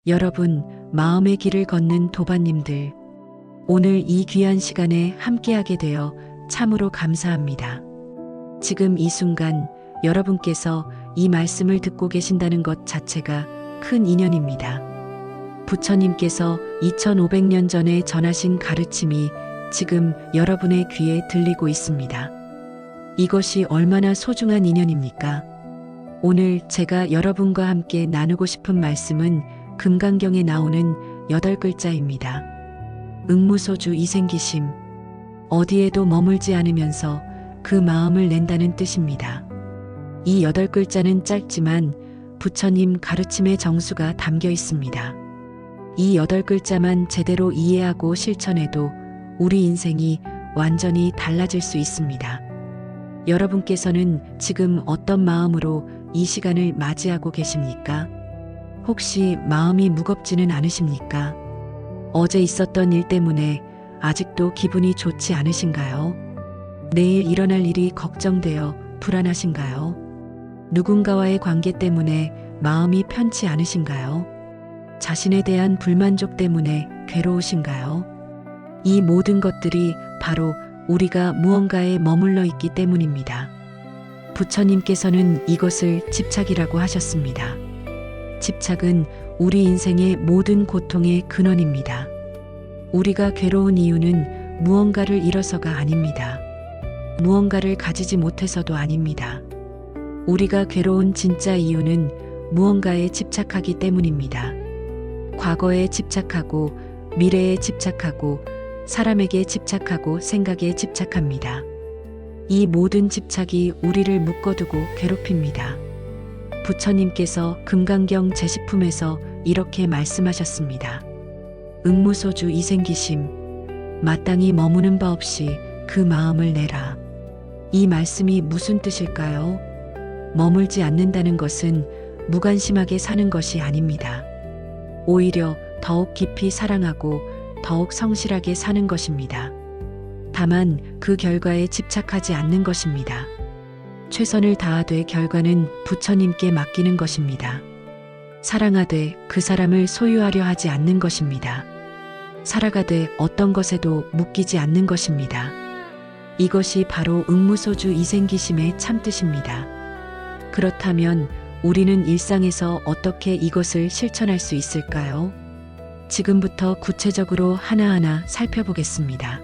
여러분, 마음의 길을 걷는 도반님들, 오늘 이 귀한 시간에 함께하게 되어 참으로 감사합니다. 지금 이 순간 여러분께서 이 말씀을 듣고 계신다는 것 자체가 큰 인연입니다. 부처님께서 2500년 전에 전하신 가르침이 지금 여러분의 귀에 들리고 있습니다. 이것이 얼마나 소중한 인연입니까? 오늘 제가 여러분과 함께 나누고 싶은 말씀은 금강경에 나오는 8글자입니다. 응무소주 이생기심. 어디에도 머물지 않으면서 그 마음을 낸다는 뜻입니다. 이 8글자는 짧지만 부처님 가르침의 정수가 담겨 있습니다. 이 8글자만 제대로 이해하고 실천해도 우리 인생이 완전히 달라질 수 있습니다. 여러분께서는 지금 어떤 마음으로 이 시간을 맞이하고 계십니까? 혹시 마음이 무겁지는 않으십니까? 어제 있었던 일 때문에 아직도 기분이 좋지 않으신가요? 내일 일어날 일이 걱정되어 불안하신가요? 누군가와의 관계 때문에 마음이 편치 않으신가요? 자신에 대한 불만족 때문에 괴로우신가요? 이 모든 것들이 바로 우리가 무언가에 머물러 있기 때문입니다. 부처님께서는 이것을 집착이라고 하셨습니다. 집착은 우리 인생의 모든 고통의 근원입니다. 우리가 괴로운 이유는 무언가를 잃어서가 아닙니다. 무언가를 가지지 못해서도 아닙니다. 우리가 괴로운 진짜 이유는 무언가에 집착하기 때문입니다. 과거에 집착하고, 미래에 집착하고, 사람에게 집착하고, 생각에 집착합니다. 이 모든 집착이 우리를 묶어두고 괴롭힙니다. 부처님께서 금강경 제10품에서 이렇게 말씀하셨습니다. 응무소주 이생기심. 마땅히 머무는 바 없이 그 마음을 내라. 이 말씀이 무슨 뜻일까요? 머물지 않는다는 것은 무관심하게 사는 것이 아닙니다. 오히려 더욱 깊이 사랑하고 더욱 성실하게 사는 것입니다. 다만 그 결과에 집착하지 않는 것입니다. 최선을 다하되 결과는 부처님께 맡기는 것입니다. 사랑하되 그 사람을 소유하려 하지 않는 것입니다. 살아가되 어떤 것에도 묶이지 않는 것입니다. 이것이 바로 응무소주 이생기심의 참뜻입니다. 그렇다면 우리는 일상에서 어떻게 이것을 실천할 수 있을까요? 지금부터 구체적으로 하나하나 살펴보겠습니다.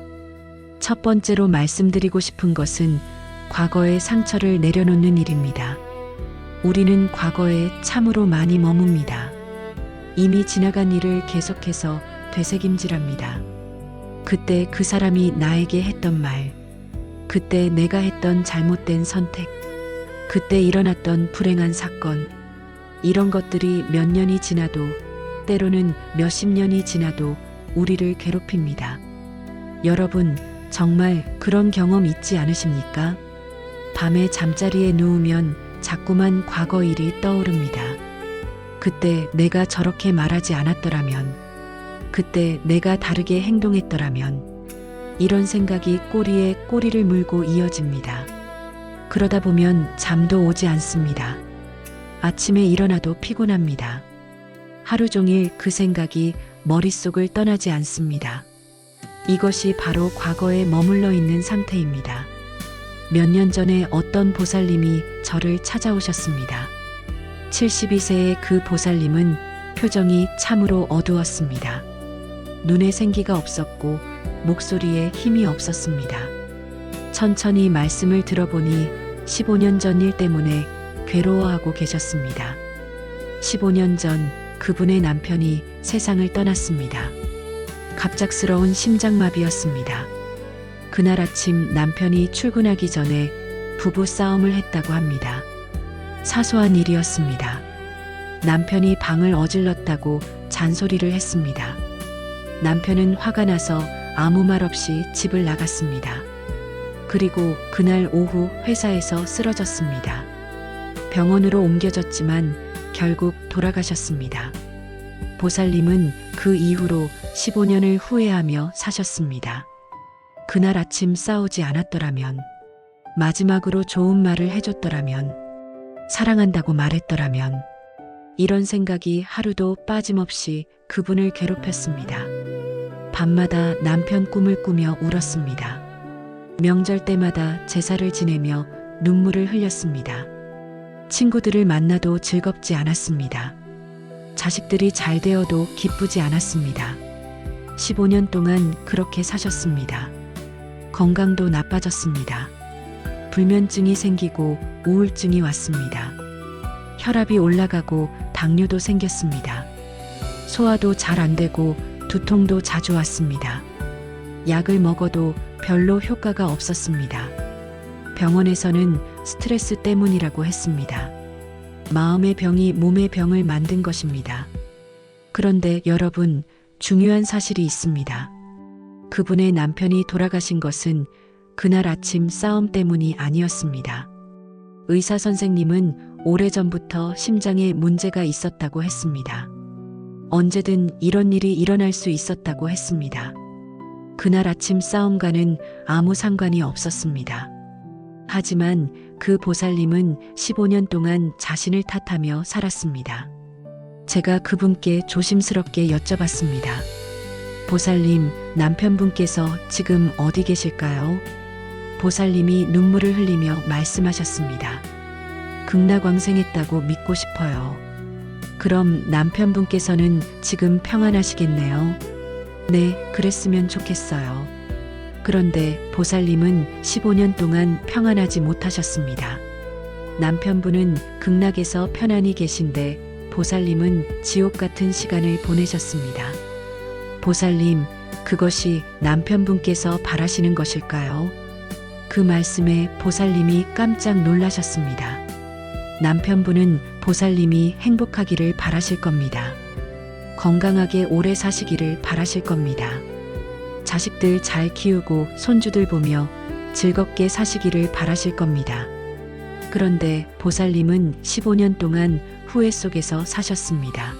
첫 번째로 말씀드리고 싶은 것은 과거의 상처를 내려놓는 일입니다. 우리는 과거에 참으로 많이 머뭅니다. 이미 지나간 일을 계속해서 되새김질합니다. 그때 그 사람이 나에게 했던 말, 그때 내가 했던 잘못된 선택, 그때 일어났던 불행한 사건, 이런 것들이 몇 년이 지나도, 때로는 몇십 년이 지나도 우리를 괴롭힙니다. 여러분, 정말 그런 경험 있지 않으십니까? 밤에 잠자리에 누우면 자꾸만 과거 일이 떠오릅니다. 그때 내가 저렇게 말하지 않았더라면, 그때 내가 다르게 행동했더라면, 이런 생각이 꼬리에 꼬리를 물고 이어집니다. 그러다 보면 잠도 오지 않습니다. 아침에 일어나도 피곤합니다. 하루 종일 그 생각이 머릿속을 떠나지 않습니다. 이것이 바로 과거에 머물러 있는 상태입니다. 몇 년 전에 어떤 보살님이 저를 찾아오셨습니다. 72세의 그 보살님은 표정이 참으로 어두웠습니다. 눈에 생기가 없었고 목소리에 힘이 없었습니다. 천천히 말씀을 들어보니 15년 전 일 때문에 괴로워하고 계셨습니다. 15년 전 그분의 남편이 세상을 떠났습니다. 갑작스러운 심장마비였습니다. 그날 아침 남편이 출근하기 전에 부부 싸움을 했다고 합니다. 사소한 일이었습니다. 남편이 방을 어질렀다고 잔소리를 했습니다. 남편은 화가 나서 아무 말 없이 집을 나갔습니다. 그리고 그날 오후 회사에서 쓰러졌습니다. 병원으로 옮겨졌지만 결국 돌아가셨습니다. 보살님은 그 이후로 15년을 후회하며 사셨습니다. 그날 아침 싸우지 않았더라면, 마지막으로 좋은 말을 해줬더라면, 사랑한다고 말했더라면, 이런 생각이 하루도 빠짐없이 그분을 괴롭혔습니다. 밤마다 남편 꿈을 꾸며 울었습니다. 명절 때마다 제사를 지내며 눈물을 흘렸습니다. 친구들을 만나도 즐겁지 않았습니다. 자식들이 잘 되어도 기쁘지 않았습니다. 15년 동안 그렇게 사셨습니다. 건강도 나빠졌습니다. 불면증이 생기고 우울증이 왔습니다. 혈압이 올라가고 당뇨도 생겼습니다. 소화도 잘 안 되고 두통도 자주 왔습니다. 약을 먹어도 별로 효과가 없었습니다. 병원에서는 스트레스 때문이라고 했습니다. 마음의 병이 몸의 병을 만든 것입니다. 그런데 여러분, 중요한 사실이 있습니다. 그분의 남편이 돌아가신 것은 그날 아침 싸움 때문이 아니었습니다. 의사 선생님은 오래전부터 심장에 문제가 있었다고 했습니다. 언제든 이런 일이 일어날 수 있었다고 했습니다. 그날 아침 싸움과는 아무 상관이 없었습니다. 하지만 그 보살님은 15년 동안 자신을 탓하며 살았습니다. 제가 그분께 조심스럽게 여쭤봤습니다. 보살님, 남편분께서 지금 어디 계실까요? 보살님이 눈물을 흘리며 말씀하셨습니다. 극락왕생했다고 믿고 싶어요. 그럼 남편분께서는 지금 평안하시겠네요. 네, 그랬으면 좋겠어요. 그런데 보살님은 15년 동안 평안하지 못하셨습니다. 남편분은 극락에서 편안히 계신데 보살님은 지옥 같은 시간을 보내셨습니다. 보살님, 그것이 남편분께서 바라시는 것일까요? 그 말씀에 보살님이 깜짝 놀라셨습니다. 남편분은 보살님이 행복하기를 바라실 겁니다. 건강하게 오래 사시기를 바라실 겁니다. 자식들 잘 키우고 손주들 보며 즐겁게 사시기를 바라실 겁니다. 그런데 보살님은 15년 동안 후회 속에서 사셨습니다.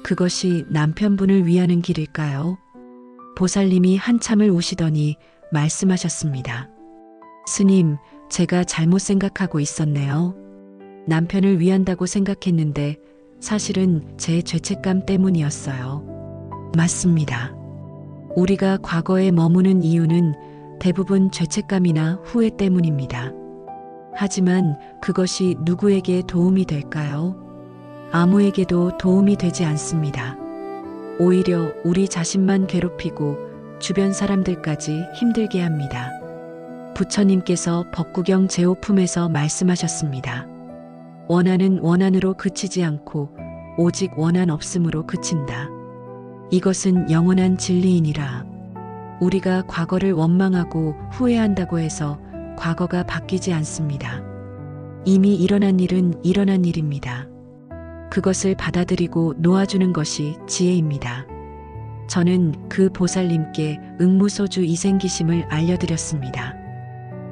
그것이 남편분을 위하는 길일까요? 보살님이 한참을 우시더니 말씀하셨습니다. 스님, 제가 잘못 생각하고 있었네요. 남편을 위한다고 생각했는데 사실은 제 죄책감 때문이었어요. 맞습니다. 우리가 과거에 머무는 이유는 대부분 죄책감이나 후회 때문입니다. 하지만 그것이 누구에게 도움이 될까요? 아무에게도 도움이 되지 않습니다. 오히려 우리 자신만 괴롭히고 주변 사람들까지 힘들게 합니다. 부처님께서 법구경 제오품에서 말씀하셨습니다. 원한은 원한으로 그치지 않고 오직 원한 없음으로 그친다. 이것은 영원한 진리이니라. 우리가 과거를 원망하고 후회한다고 해서 과거가 바뀌지 않습니다. 이미 일어난 일은 일어난 일입니다. 그것을 받아들이고 놓아주는 것이 지혜입니다. 저는 그 보살님께 응무소주 이생기심을 알려드렸습니다.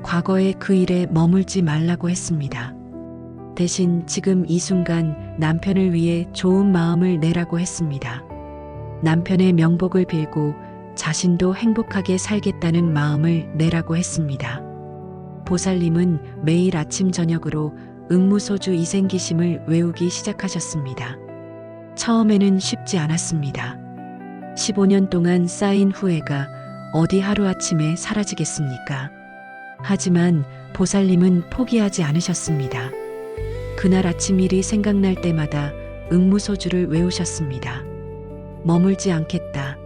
과거의 그 일에 머물지 말라고 했습니다. 대신 지금 이 순간 남편을 위해 좋은 마음을 내라고 했습니다. 남편의 명복을 빌고 자신도 행복하게 살겠다는 마음을 내라고 했습니다. 보살님은 매일 아침 저녁으로 응무소주 이생기심을 외우기 시작하셨습니다. 처음에는 쉽지 않았습니다. 15년 동안 쌓인 후회가 어디 하루아침에 사라지겠습니까? 하지만 보살님은 포기하지 않으셨습니다. 그날 아침 일이 생각날 때마다 응무소주를 외우셨습니다. 머물지 않겠다,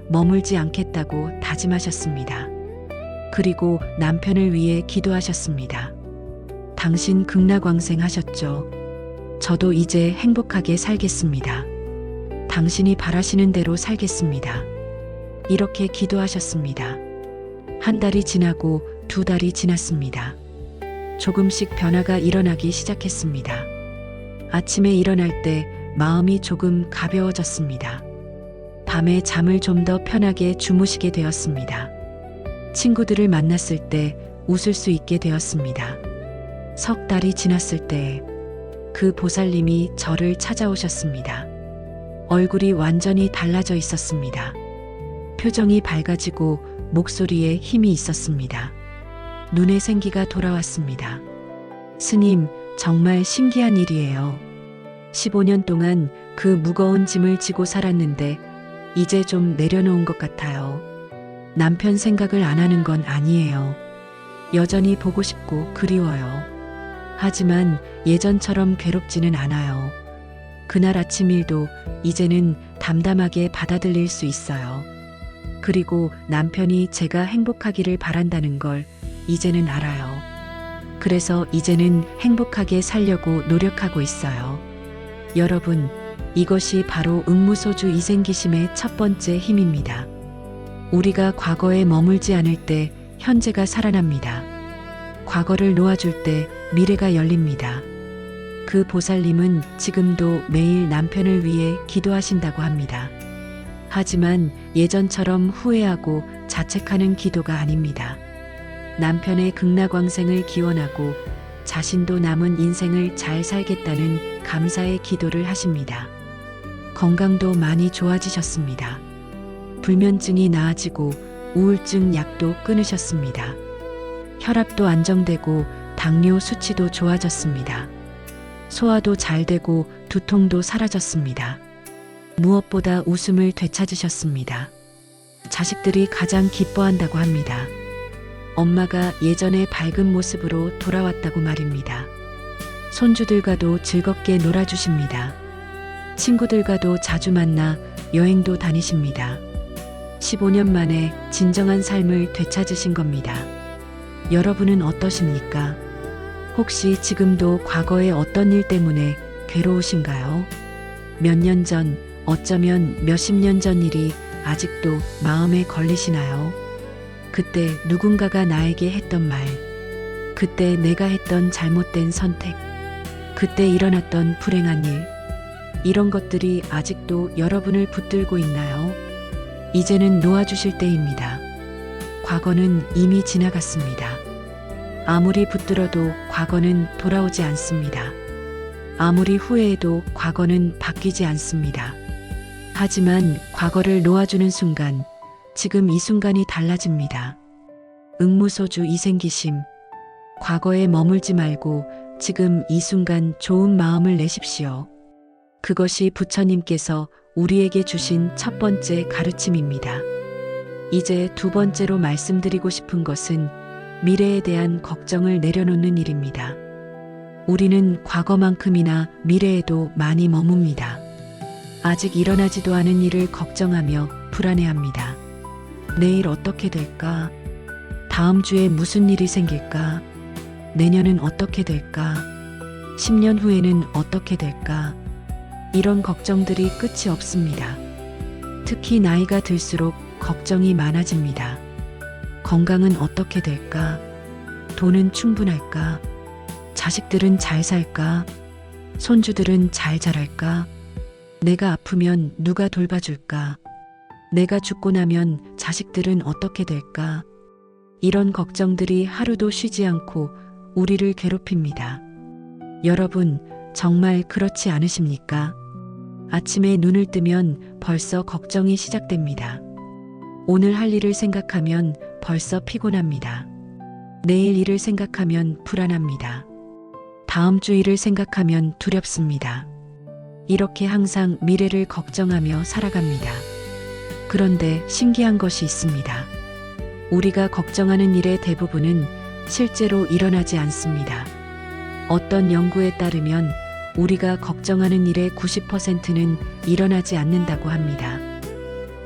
머물지 않겠다고 다짐하셨습니다. 그리고 남편을 위해 기도하셨습니다. 당신 극락왕생 하셨죠? 저도 이제 행복하게 살겠습니다. 당신이 바라시는 대로 살겠습니다. 이렇게 기도하셨습니다. 한 달이 지나고 두 달이 지났습니다. 조금씩 변화가 일어나기 시작했습니다. 아침에 일어날 때 마음이 조금 가벼워졌습니다. 밤에 잠을 좀 더 편하게 주무시게 되었습니다. 친구들을 만났을 때 웃을 수 있게 되었습니다. 석 달이 지났을 때 그 보살님이 저를 찾아오셨습니다. 얼굴이 완전히 달라져 있었습니다. 표정이 밝아지고 목소리에 힘이 있었습니다. 눈에 생기가 돌아왔습니다. 스님, 정말 신기한 일이에요. 15년 동안 그 무거운 짐을 지고 살았는데 이제 좀 내려놓은 것 같아요. 남편 생각을 안 하는 건 아니에요. 여전히 보고 싶고 그리워요. 하지만 예전처럼 괴롭지는 않아요. 그날 아침 일도 이제는 담담하게 받아들일 수 있어요. 그리고 남편이 제가 행복하기를 바란다는 걸 이제는 알아요. 그래서 이제는 행복하게 살려고 노력하고 있어요. 여러분, 이것이 바로 응무소주 이생기심의 첫 번째 힘입니다. 우리가 과거에 머물지 않을 때 현재가 살아납니다. 과거를 놓아줄 때 미래가 열립니다. 그 보살님은 지금도 매일 남편을 위해 기도하신다고 합니다. 하지만 예전처럼 후회하고 자책하는 기도가 아닙니다. 남편의 극락왕생을 기원하고 자신도 남은 인생을 잘 살겠다는 감사의 기도를 하십니다. 건강도 많이 좋아지셨습니다. 불면증이 나아지고 우울증 약도 끊으셨습니다. 혈압도 안정되고 당뇨 수치도 좋아졌습니다. 소화도 잘 되고 두통도 사라졌습니다. 무엇보다 웃음을 되찾으셨습니다. 자식들이 가장 기뻐한다고 합니다. 엄마가 예전의 밝은 모습으로 돌아왔다고 말입니다. 손주들과도 즐겁게 놀아주십니다. 친구들과도 자주 만나 여행도 다니십니다. 15년 만에 진정한 삶을 되찾으신 겁니다. 여러분은 어떠십니까? 혹시 지금도 과거의 어떤 일 때문에 괴로우신가요? 몇 년 전, 어쩌면 몇십 년 전 일이 아직도 마음에 걸리시나요? 그때 누군가가 나에게 했던 말, 그때 내가 했던 잘못된 선택, 그때 일어났던 불행한 일, 이런 것들이 아직도 여러분을 붙들고 있나요? 이제는 놓아주실 때입니다. 과거는 이미 지나갔습니다. 아무리 붙들어도 과거는 돌아오지 않습니다. 아무리 후회해도 과거는 바뀌지 않습니다. 하지만 과거를 놓아주는 순간, 지금 이 순간이 달라집니다. 응무소주 이생기심. 과거에 머물지 말고 지금 이 순간 좋은 마음을 내십시오. 그것이 부처님께서 우리에게 주신 첫 번째 가르침입니다. 이제 두 번째로 말씀드리고 싶은 것은 미래에 대한 걱정을 내려놓는 일입니다. 우리는 과거만큼이나 미래에도 많이 머뭅니다. 아직 일어나지도 않은 일을 걱정하며 불안해합니다. 내일 어떻게 될까? 다음 주에 무슨 일이 생길까? 내년은 어떻게 될까? 10년 후에는 어떻게 될까? 이런 걱정들이 끝이 없습니다. 특히 나이가 들수록 걱정이 많아집니다. 건강은 어떻게 될까? 돈은 충분할까? 자식들은 잘 살까? 손주들은 잘 자랄까? 내가 아프면 누가 돌봐줄까? 내가 죽고 나면 자식들은 어떻게 될까? 이런 걱정들이 하루도 쉬지 않고 우리를 괴롭힙니다. 여러분, 정말 그렇지 않으십니까? 아침에 눈을 뜨면 벌써 걱정이 시작됩니다. 오늘 할 일을 생각하면 벌써 피곤합니다. 내일 일을 생각하면 불안합니다. 다음 주 일을 생각하면 두렵습니다. 이렇게 항상 미래를 걱정하며 살아갑니다. 그런데 신기한 것이 있습니다. 우리가 걱정하는 일의 대부분은 실제로 일어나지 않습니다. 어떤 연구에 따르면 우리가 걱정하는 일의 90%는 일어나지 않는다고 합니다.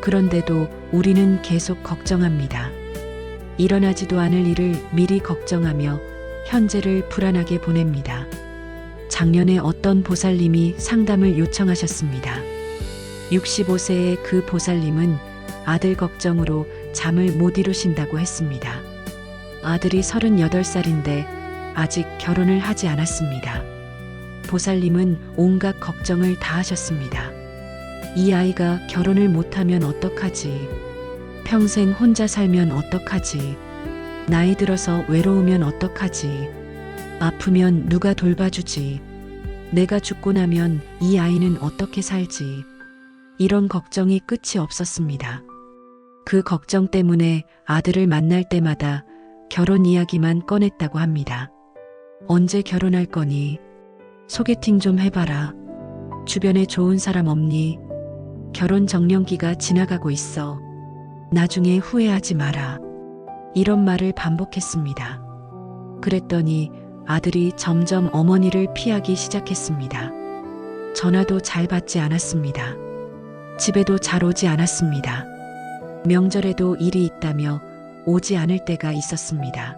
그런데도 우리는 계속 걱정합니다. 일어나지도 않을 일을 미리 걱정하며 현재를 불안하게 보냅니다. 작년에 어떤 보살님이 상담을 요청하셨습니다. 65세의 그 보살님은 아들 걱정으로 잠을 못 이루신다고 했습니다. 아들이 38살인데 아직 결혼을 하지 않았습니다. 보살님은 온갖 걱정을 다 하셨습니다. 이 아이가 결혼을 못하면 어떡하지? 평생 혼자 살면 어떡하지? 나이 들어서 외로우면 어떡하지? 아프면 누가 돌봐주지? 내가 죽고 나면 이 아이는 어떻게 살지? 이런 걱정이 끝이 없었습니다. 그 걱정 때문에 아들을 만날 때마다 결혼 이야기만 꺼냈다고 합니다. 언제 결혼할 거니? 소개팅 좀 해봐라. 주변에 좋은 사람 없니? 결혼 정년기가 지나가고 있어. 나중에 후회하지 마라. 이런 말을 반복했습니다. 그랬더니 아들이 점점 어머니를 피하기 시작했습니다. 전화도 잘 받지 않았습니다. 집에도 잘 오지 않았습니다. 명절에도 일이 있다며 오지 않을 때가 있었습니다.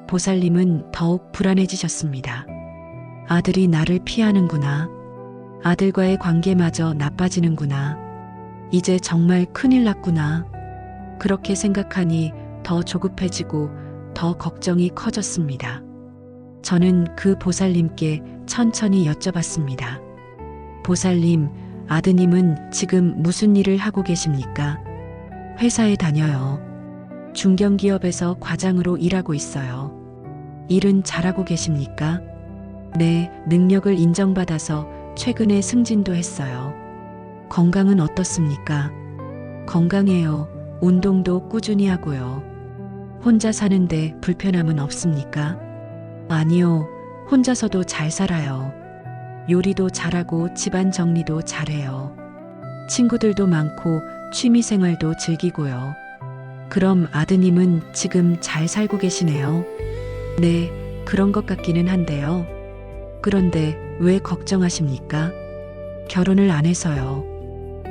보살님은 더욱 불안해지셨습니다. 아들이 나를 피하는구나. 아들과의 관계마저 나빠지는구나. 이제 정말 큰일 났구나. 그렇게 생각하니 더 조급해지고 더 걱정이 커졌습니다. 저는 그 보살님께 천천히 여쭤봤습니다. 보살님, 아드님은 지금 무슨 일을 하고 계십니까? 회사에 다녀요. 중견기업에서 과장으로 일하고 있어요. 일은 잘하고 계십니까? 네, 능력을 인정받아서 최근에 승진도 했어요. 건강은 어떻습니까? 건강해요. 운동도 꾸준히 하고요. 혼자 사는데 불편함은 없습니까? 아니요. 혼자서도 잘 살아요. 요리도 잘하고 집안 정리도 잘해요. 친구들도 많고 취미생활도 즐기고요. 그럼 아드님은 지금 잘 살고 계시네요. 네, 그런 것 같기는 한데요. 그런데 왜 걱정하십니까? 결혼을 안 해서요.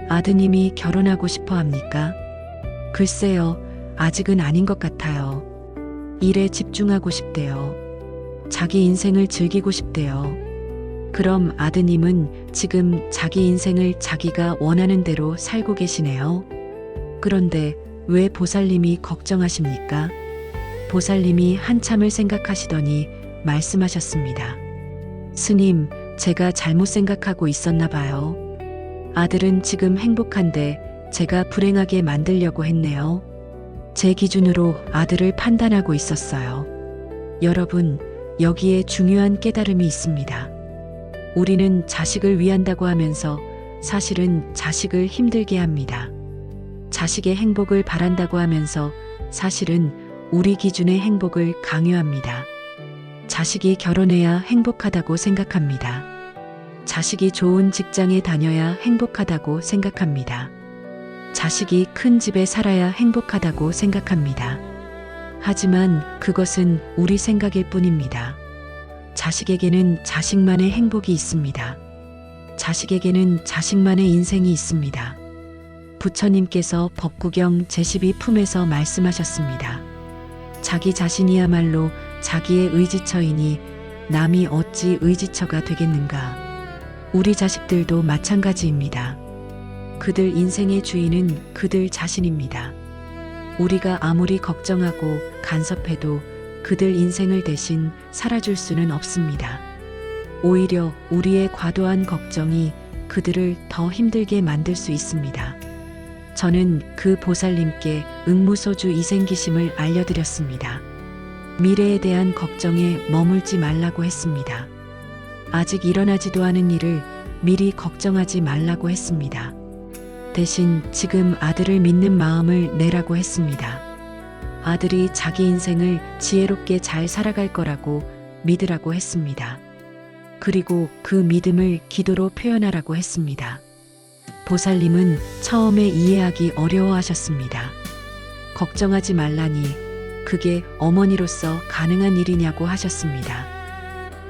아드님이 결혼하고 싶어 합니까? 글쎄요, 아직은 아닌 것 같아요. 일에 집중하고 싶대요. 자기 인생을 즐기고 싶대요. 그럼 아드님은 지금 자기 인생을 자기가 원하는 대로 살고 계시네요. 그런데 왜 보살님이 걱정하십니까? 보살님이 한참을 생각하시더니 말씀하셨습니다. 스님, 제가 잘못 생각하고 있었나 봐요. 아들은 지금 행복한데 제가 불행하게 만들려고 했네요. 제 기준으로 아들을 판단하고 있었어요. 여러분, 여기에 중요한 깨달음이 있습니다. 우리는 자식을 위한다고 하면서 사실은 자식을 힘들게 합니다. 자식의 행복을 바란다고 하면서 사실은 우리 기준의 행복을 강요합니다. 자식이 결혼해야 행복하다고 생각합니다. 자식이 좋은 직장에 다녀야 행복하다고 생각합니다. 자식이 큰 집에 살아야 행복하다고 생각합니다. 하지만 그것은 우리 생각일 뿐입니다. 자식에게는 자식만의 행복이 있습니다. 자식에게는 자식만의 인생이 있습니다. 부처님께서 법구경 제12 품에서 말씀하셨습니다. 자기 자신이야말로 자기의 의지처이니 남이 어찌 의지처가 되겠는가. 우리 자식들도 마찬가지입니다. 그들 인생의 주인은 그들 자신입니다. 우리가 아무리 걱정하고 간섭해도 그들 인생을 대신 살아줄 수는 없습니다. 오히려 우리의 과도한 걱정이 그들을 더 힘들게 만들 수 있습니다. 저는 그 보살님께 응무소주 이생기심을 알려드렸습니다. 미래에 대한 걱정에 머물지 말라고 했습니다. 아직 일어나지도 않은 일을 미리 걱정하지 말라고 했습니다. 대신 지금 아들을 믿는 마음을 내라고 했습니다. 아들이 자기 인생을 지혜롭게 잘 살아갈 거라고 믿으라고 했습니다. 그리고 그 믿음을 기도로 표현하라고 했습니다. 보살님은 처음에 이해하기 어려워하셨습니다. 걱정하지 말라니 그게 어머니로서 가능한 일이냐고 하셨습니다.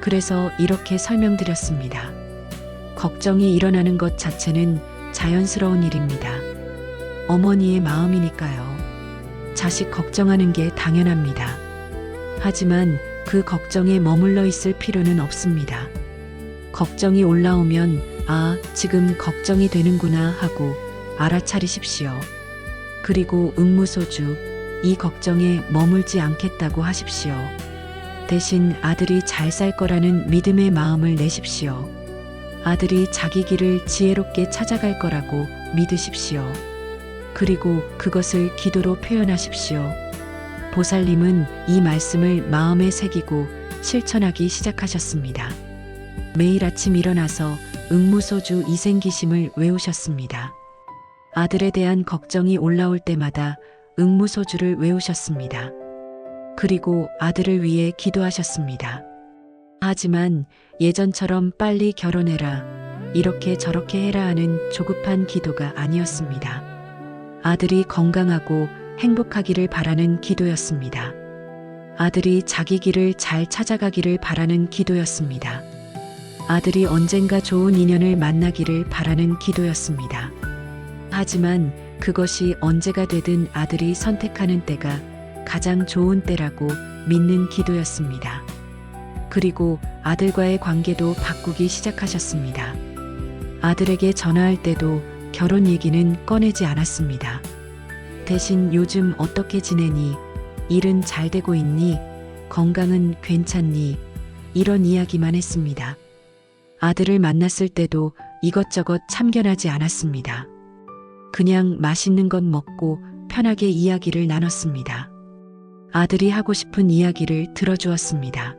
그래서 이렇게 설명드렸습니다. 걱정이 일어나는 것 자체는 자연스러운 일입니다. 어머니의 마음이니까요. 자식 걱정하는 게 당연합니다. 하지만 그 걱정에 머물러 있을 필요는 없습니다. 걱정이 올라오면 아, 지금 걱정이 되는구나 하고 알아차리십시오. 그리고 응무소주, 이 걱정에 머물지 않겠다고 하십시오. 대신 아들이 잘 살 거라는 믿음의 마음을 내십시오. 아들이 자기 길을 지혜롭게 찾아갈 거라고 믿으십시오. 그리고 그것을 기도로 표현하십시오. 보살님은 이 말씀을 마음에 새기고 실천하기 시작하셨습니다. 매일 아침 일어나서 응무소주 이생기심을 외우셨습니다. 아들에 대한 걱정이 올라올 때마다 응무소주를 외우셨습니다. 그리고 아들을 위해 기도하셨습니다. 하지만 예전처럼 빨리 결혼해라, 이렇게 저렇게 해라 하는 조급한 기도가 아니었습니다. 아들이 건강하고 행복하기를 바라는 기도였습니다. 아들이 자기 길을 잘 찾아가기를 바라는 기도였습니다. 아들이 언젠가 좋은 인연을 만나기를 바라는 기도였습니다. 하지만 그것이 언제가 되든 아들이 선택하는 때가 가장 좋은 때라고 믿는 기도였습니다. 그리고 아들과의 관계도 바꾸기 시작하셨습니다. 아들에게 전화할 때도 결혼 얘기는 꺼내지 않았습니다. 대신 요즘 어떻게 지내니? 일은 잘 되고 있니? 건강은 괜찮니? 이런 이야기만 했습니다. 아들을 만났을 때도 이것저것 참견하지 않았습니다. 그냥 맛있는 것 먹고 편하게 이야기를 나눴습니다. 아들이 하고 싶은 이야기를 들어주었습니다.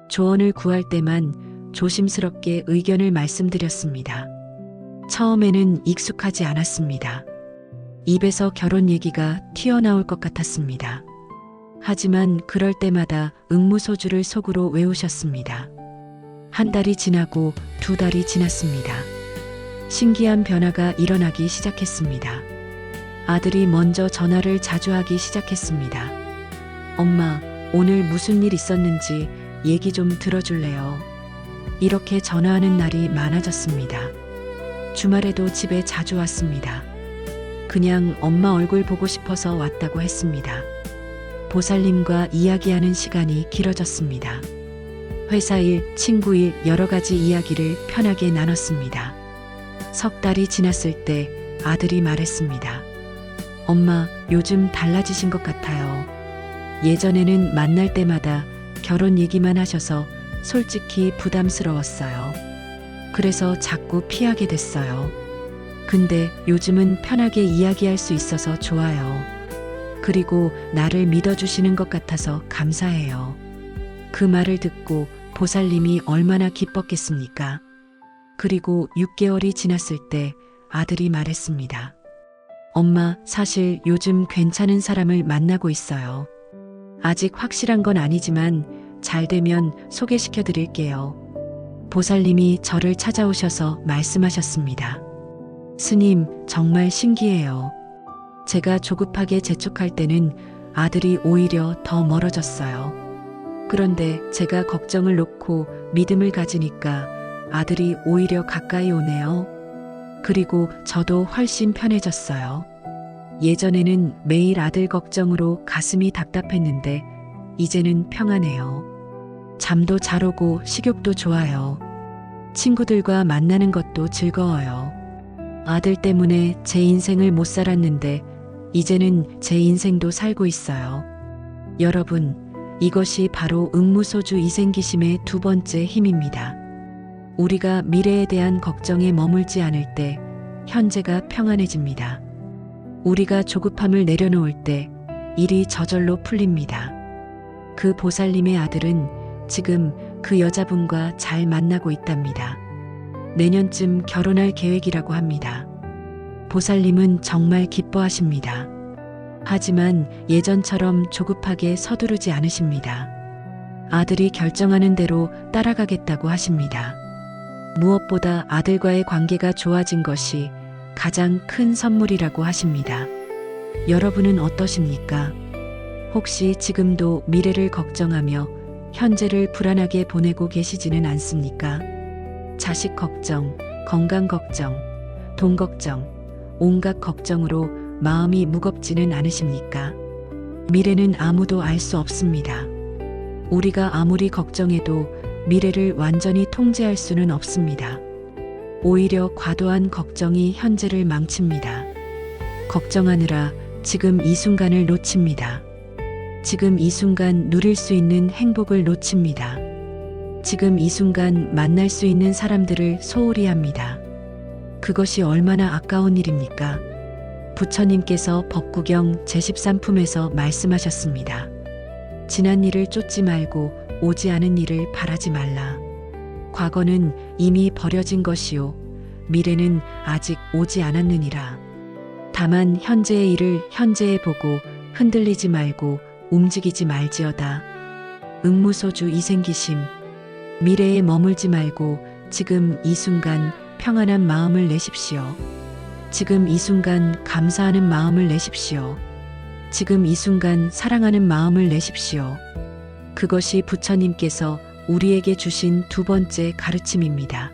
조언을 구할 때만 조심스럽게 의견을 말씀드렸습니다. 처음에는 익숙하지 않았습니다. 입에서 결혼 얘기가 튀어나올 것 같았습니다. 하지만 그럴 때마다 응무소주를 속으로 외우셨습니다. 한 달이 지나고 두 달이 지났습니다. 신기한 변화가 일어나기 시작했습니다. 아들이 먼저 전화를 자주 하기 시작했습니다. 엄마, 오늘 무슨 일 있었는지 얘기 좀 들어줄래요? 이렇게 전화하는 날이 많아졌습니다. 주말에도 집에 자주 왔습니다. 그냥 엄마 얼굴 보고 싶어서 왔다고 했습니다. 보살님과 이야기하는 시간이 길어졌습니다. 회사 일, 친구 일, 여러 가지 이야기를 편하게 나눴습니다. 석 달이 지났을 때 아들이 말했습니다. 엄마, 요즘 달라지신 것 같아요. 예전에는 만날 때마다 결혼 얘기만 하셔서 솔직히 부담스러웠어요. 그래서 자꾸 피하게 됐어요. 근데 요즘은 편하게 이야기할 수 있어서 좋아요. 그리고 나를 믿어주시는 것 같아서 감사해요. 그 말을 듣고 보살님이 얼마나 기뻤겠습니까? 그리고 6개월이 지났을 때 아들이 말했습니다. 엄마, 사실 요즘 괜찮은 사람을 만나고 있어요. 아직 확실한 건 아니지만 잘 되면 소개시켜 드릴게요. 보살님이 저를 찾아오셔서 말씀하셨습니다. 스님, 정말 신기해요. 제가 조급하게 재촉할 때는 아들이 오히려 더 멀어졌어요. 그런데 제가 걱정을 놓고 믿음을 가지니까 아들이 오히려 가까이 오네요. 그리고 저도 훨씬 편해졌어요. 예전에는 매일 아들 걱정으로 가슴이 답답했는데 이제는 평안해요. 잠도 잘 오고 식욕도 좋아요. 친구들과 만나는 것도 즐거워요. 아들 때문에 제 인생을 못 살았는데 이제는 제 인생도 살고 있어요. 여러분, 이것이 바로 응무소주 이생기심의 두 번째 힘입니다. 우리가 미래에 대한 걱정에 머물지 않을 때 현재가 평안해집니다. 우리가 조급함을 내려놓을 때 일이 저절로 풀립니다. 그 보살님의 아들은 지금 그 여자분과 잘 만나고 있답니다. 내년쯤 결혼할 계획이라고 합니다. 보살님은 정말 기뻐하십니다. 하지만 예전처럼 조급하게 서두르지 않으십니다. 아들이 결정하는 대로 따라가겠다고 하십니다. 무엇보다 아들과의 관계가 좋아진 것이 가장 큰 선물이라고 하십니다. 여러분은 어떠십니까? 혹시 지금도 미래를 걱정하며 현재를 불안하게 보내고 계시지는 않습니까? 자식 걱정, 건강 걱정, 돈 걱정, 온갖 걱정으로 마음이 무겁지는 않으십니까? 미래는 아무도 알 수 없습니다. 우리가 아무리 걱정해도 미래를 완전히 통제할 수는 없습니다. 오히려 과도한 걱정이 현재를 망칩니다. 걱정하느라 지금 이 순간을 놓칩니다. 지금 이 순간 누릴 수 있는 행복을 놓칩니다. 지금 이 순간 만날 수 있는 사람들을 소홀히 합니다. 그것이 얼마나 아까운 일입니까? 부처님께서 법구경 제13품에서 말씀하셨습니다. 지난 일을 쫓지 말고 오지 않은 일을 바라지 말라. 과거는 이미 버려진 것이요 미래는 아직 오지 않았느니라. 다만 현재의 일을 현재에 보고 흔들리지 말고 움직이지 말지어다. 응무소주 이생기심. 미래에 머물지 말고 지금 이 순간 평안한 마음을 내십시오. 지금 이 순간 감사하는 마음을 내십시오. 지금 이 순간 사랑하는 마음을 내십시오. 그것이 부처님께서 우리에게 주신 두 번째 가르침입니다.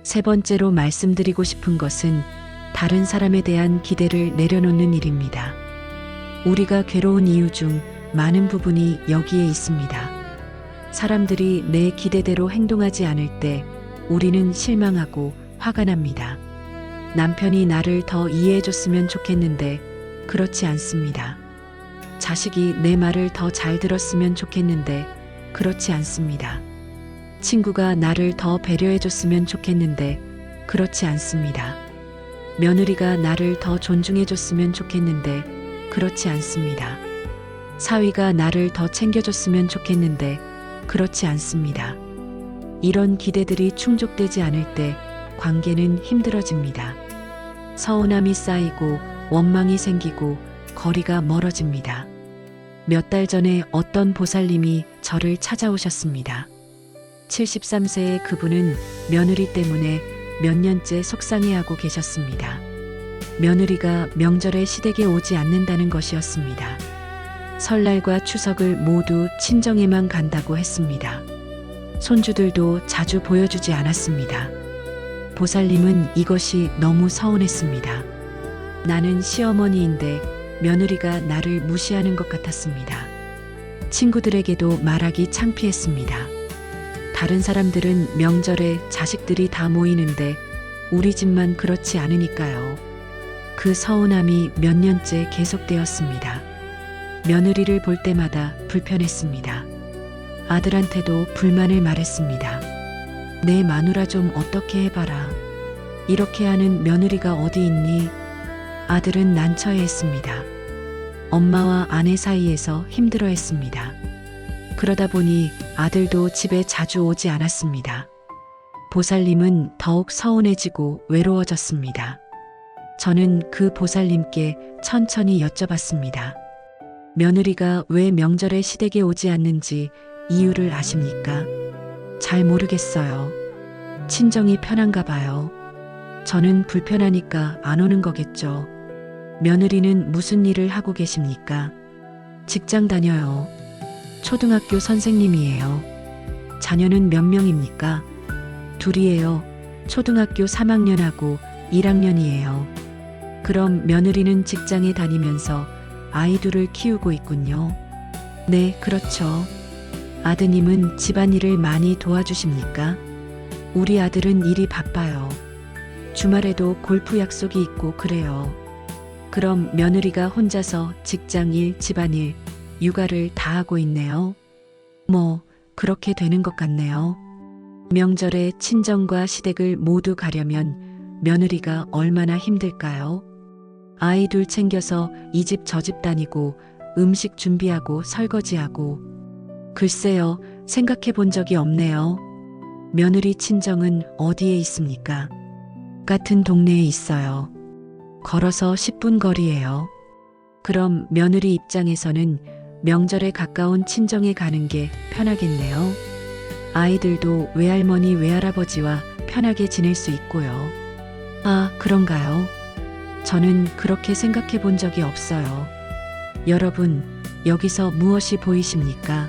세 번째로 말씀드리고 싶은 것은 다른 사람에 대한 기대를 내려놓는 일입니다. 우리가 괴로운 이유 중 많은 부분이 여기에 있습니다. 사람들이 내 기대대로 행동하지 않을 때 우리는 실망하고 화가 납니다. 남편이 나를 더 이해해줬으면 좋겠는데 그렇지 않습니다. 자식이 내 말을 더 잘 들었으면 좋겠는데 그렇지 않습니다. 친구가 나를 더 배려해줬으면 좋겠는데 그렇지 않습니다. 며느리가 나를 더 존중해줬으면 좋겠는데 그렇지 않습니다. 사위가 나를 더 챙겨줬으면 좋겠는데 그렇지 않습니다. 이런 기대들이 충족되지 않을 때 관계는 힘들어집니다. 서운함이 쌓이고 원망이 생기고 거리가 멀어집니다. 몇 달 전에 어떤 보살님이 저를 찾아오셨습니다. 73세의 그분은 며느리 때문에 몇 년째 속상해하고 계셨습니다. 며느리가 명절에 시댁에 오지 않는다는 것이었습니다. 설날과 추석을 모두 친정에만 간다고 했습니다. 손주들도 자주 보여주지 않았습니다. 보살님은 이것이 너무 서운했습니다. 나는 시어머니인데 며느리가 나를 무시하는 것 같았습니다. 친구들에게도 말하기 창피했습니다. 다른 사람들은 명절에 자식들이 다 모이는데 우리 집만 그렇지 않으니까요. 그 서운함이 몇 년째 계속되었습니다. 며느리를 볼 때마다 불편했습니다. 아들한테도 불만을 말했습니다. 내 마누라 좀 어떻게 해봐라. 이렇게 하는 며느리가 어디 있니? 아들은 난처해했습니다. 엄마와 아내 사이에서 힘들어했습니다. 그러다 보니 아들도 집에 자주 오지 않았습니다. 보살님은 더욱 서운해지고 외로워졌습니다. 저는 그 보살님께 천천히 여쭤봤습니다. 며느리가 왜 명절에 시댁에 오지 않는지 이유를 아십니까? 잘 모르겠어요. 친정이 편한가 봐요. 저는 불편하니까 안 오는 거겠죠. 며느리는 무슨 일을 하고 계십니까? 직장 다녀요. 초등학교 선생님이에요. 자녀는 몇 명입니까? 둘이에요. 초등학교 3학년하고 1학년이에요. 그럼 며느리는 직장에 다니면서 아이들을 키우고 있군요. 네, 그렇죠. 아드님은 집안일을 많이 도와주십니까? 우리 아들은 일이 바빠요. 주말에도 골프 약속이 있고 그래요. 그럼 며느리가 혼자서 직장일, 집안일, 육아를 다 하고 있네요. 뭐 그렇게 되는 것 같네요. 명절에 친정과 시댁을 모두 가려면 며느리가 얼마나 힘들까요? 아이 둘 챙겨서 이 집 저 집 다니고 음식 준비하고 설거지하고. 글쎄요, 생각해 본 적이 없네요. 며느리 친정은 어디에 있습니까? 같은 동네에 있어요. 걸어서 10분 거리예요. 그럼 며느리 입장에서는 명절에 가까운 친정에 가는 게 편하겠네요. 아이들도 외할머니 외할아버지와 편하게 지낼 수 있고요. 아, 그런가요? 저는 그렇게 생각해 본 적이 없어요. 여러분, 여기서 무엇이 보이십니까?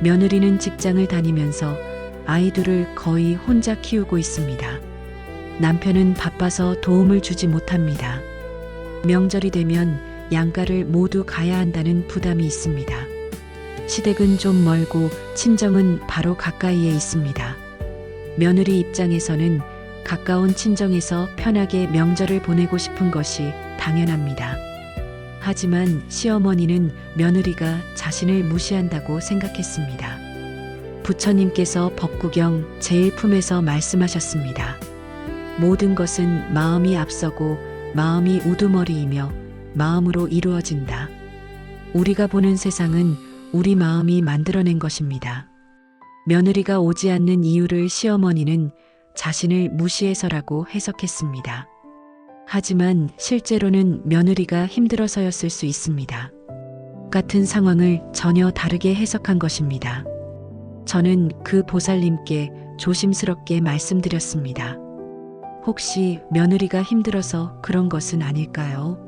며느리는 직장을 다니면서 아이들을 거의 혼자 키우고 있습니다. 남편은 바빠서 도움을 주지 못합니다. 명절이 되면 양가를 모두 가야 한다는 부담이 있습니다. 시댁은 좀 멀고 친정은 바로 가까이에 있습니다. 며느리 입장에서는 가까운 친정에서 편하게 명절을 보내고 싶은 것이 당연합니다. 하지만 시어머니는 며느리가 자신을 무시한다고 생각했습니다. 부처님께서 법구경 제1품에서 말씀하셨습니다. 모든 것은 마음이 앞서고 마음이 우두머리이며 마음으로 이루어진다. 우리가 보는 세상은 우리 마음이 만들어낸 것입니다. 며느리가 오지 않는 이유를 시어머니는 자신을 무시해서라고 해석했습니다. 하지만 실제로는 며느리가 힘들어서였을 수 있습니다. 같은 상황을 전혀 다르게 해석한 것입니다. 저는 그 보살님께 조심스럽게 말씀드렸습니다. 혹시 며느리가 힘들어서 그런 것은 아닐까요?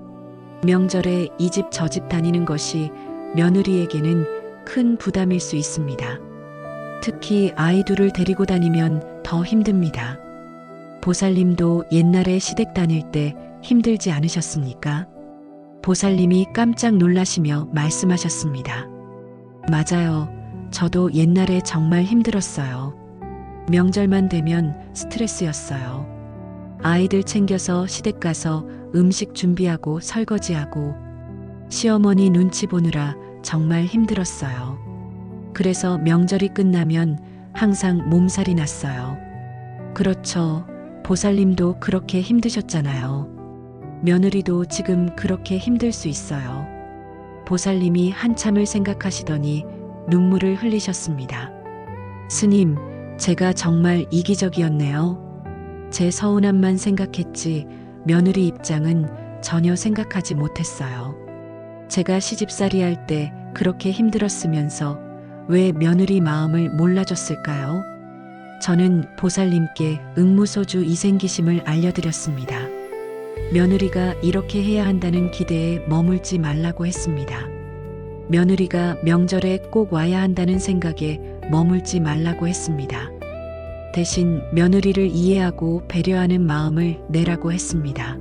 명절에 이 집 저 집 다니는 것이 며느리에게는 큰 부담일 수 있습니다. 특히 아이 둘을 데리고 다니면 더 힘듭니다. 보살님도 옛날에 시댁 다닐 때 힘들지 않으셨습니까? 보살님이 깜짝 놀라시며 말씀하셨습니다. 맞아요. 저도 옛날에 정말 힘들었어요. 명절만 되면 스트레스였어요. 아이들 챙겨서 시댁 가서 음식 준비하고 설거지하고 시어머니 눈치 보느라 정말 힘들었어요. 그래서 명절이 끝나면 항상 몸살이 났어요. 그렇죠. 보살님도 그렇게 힘드셨잖아요. 며느리도 지금 그렇게 힘들 수 있어요. 보살님이 한참을 생각하시더니 눈물을 흘리셨습니다. 스님, 제가 정말 이기적이었네요. 제 서운함만 생각했지 며느리 입장은 전혀 생각하지 못했어요. 제가 시집살이 할 때 그렇게 힘들었으면서 왜 며느리 마음을 몰라줬을까요? 저는 보살님께 응무소주 이생기심을 알려드렸습니다. 며느리가 이렇게 해야 한다는 기대에 머물지 말라고 했습니다. 며느리가 명절에 꼭 와야 한다는 생각에 머물지 말라고 했습니다. 대신 며느리를 이해하고 배려하는 마음을 내라고 했습니다.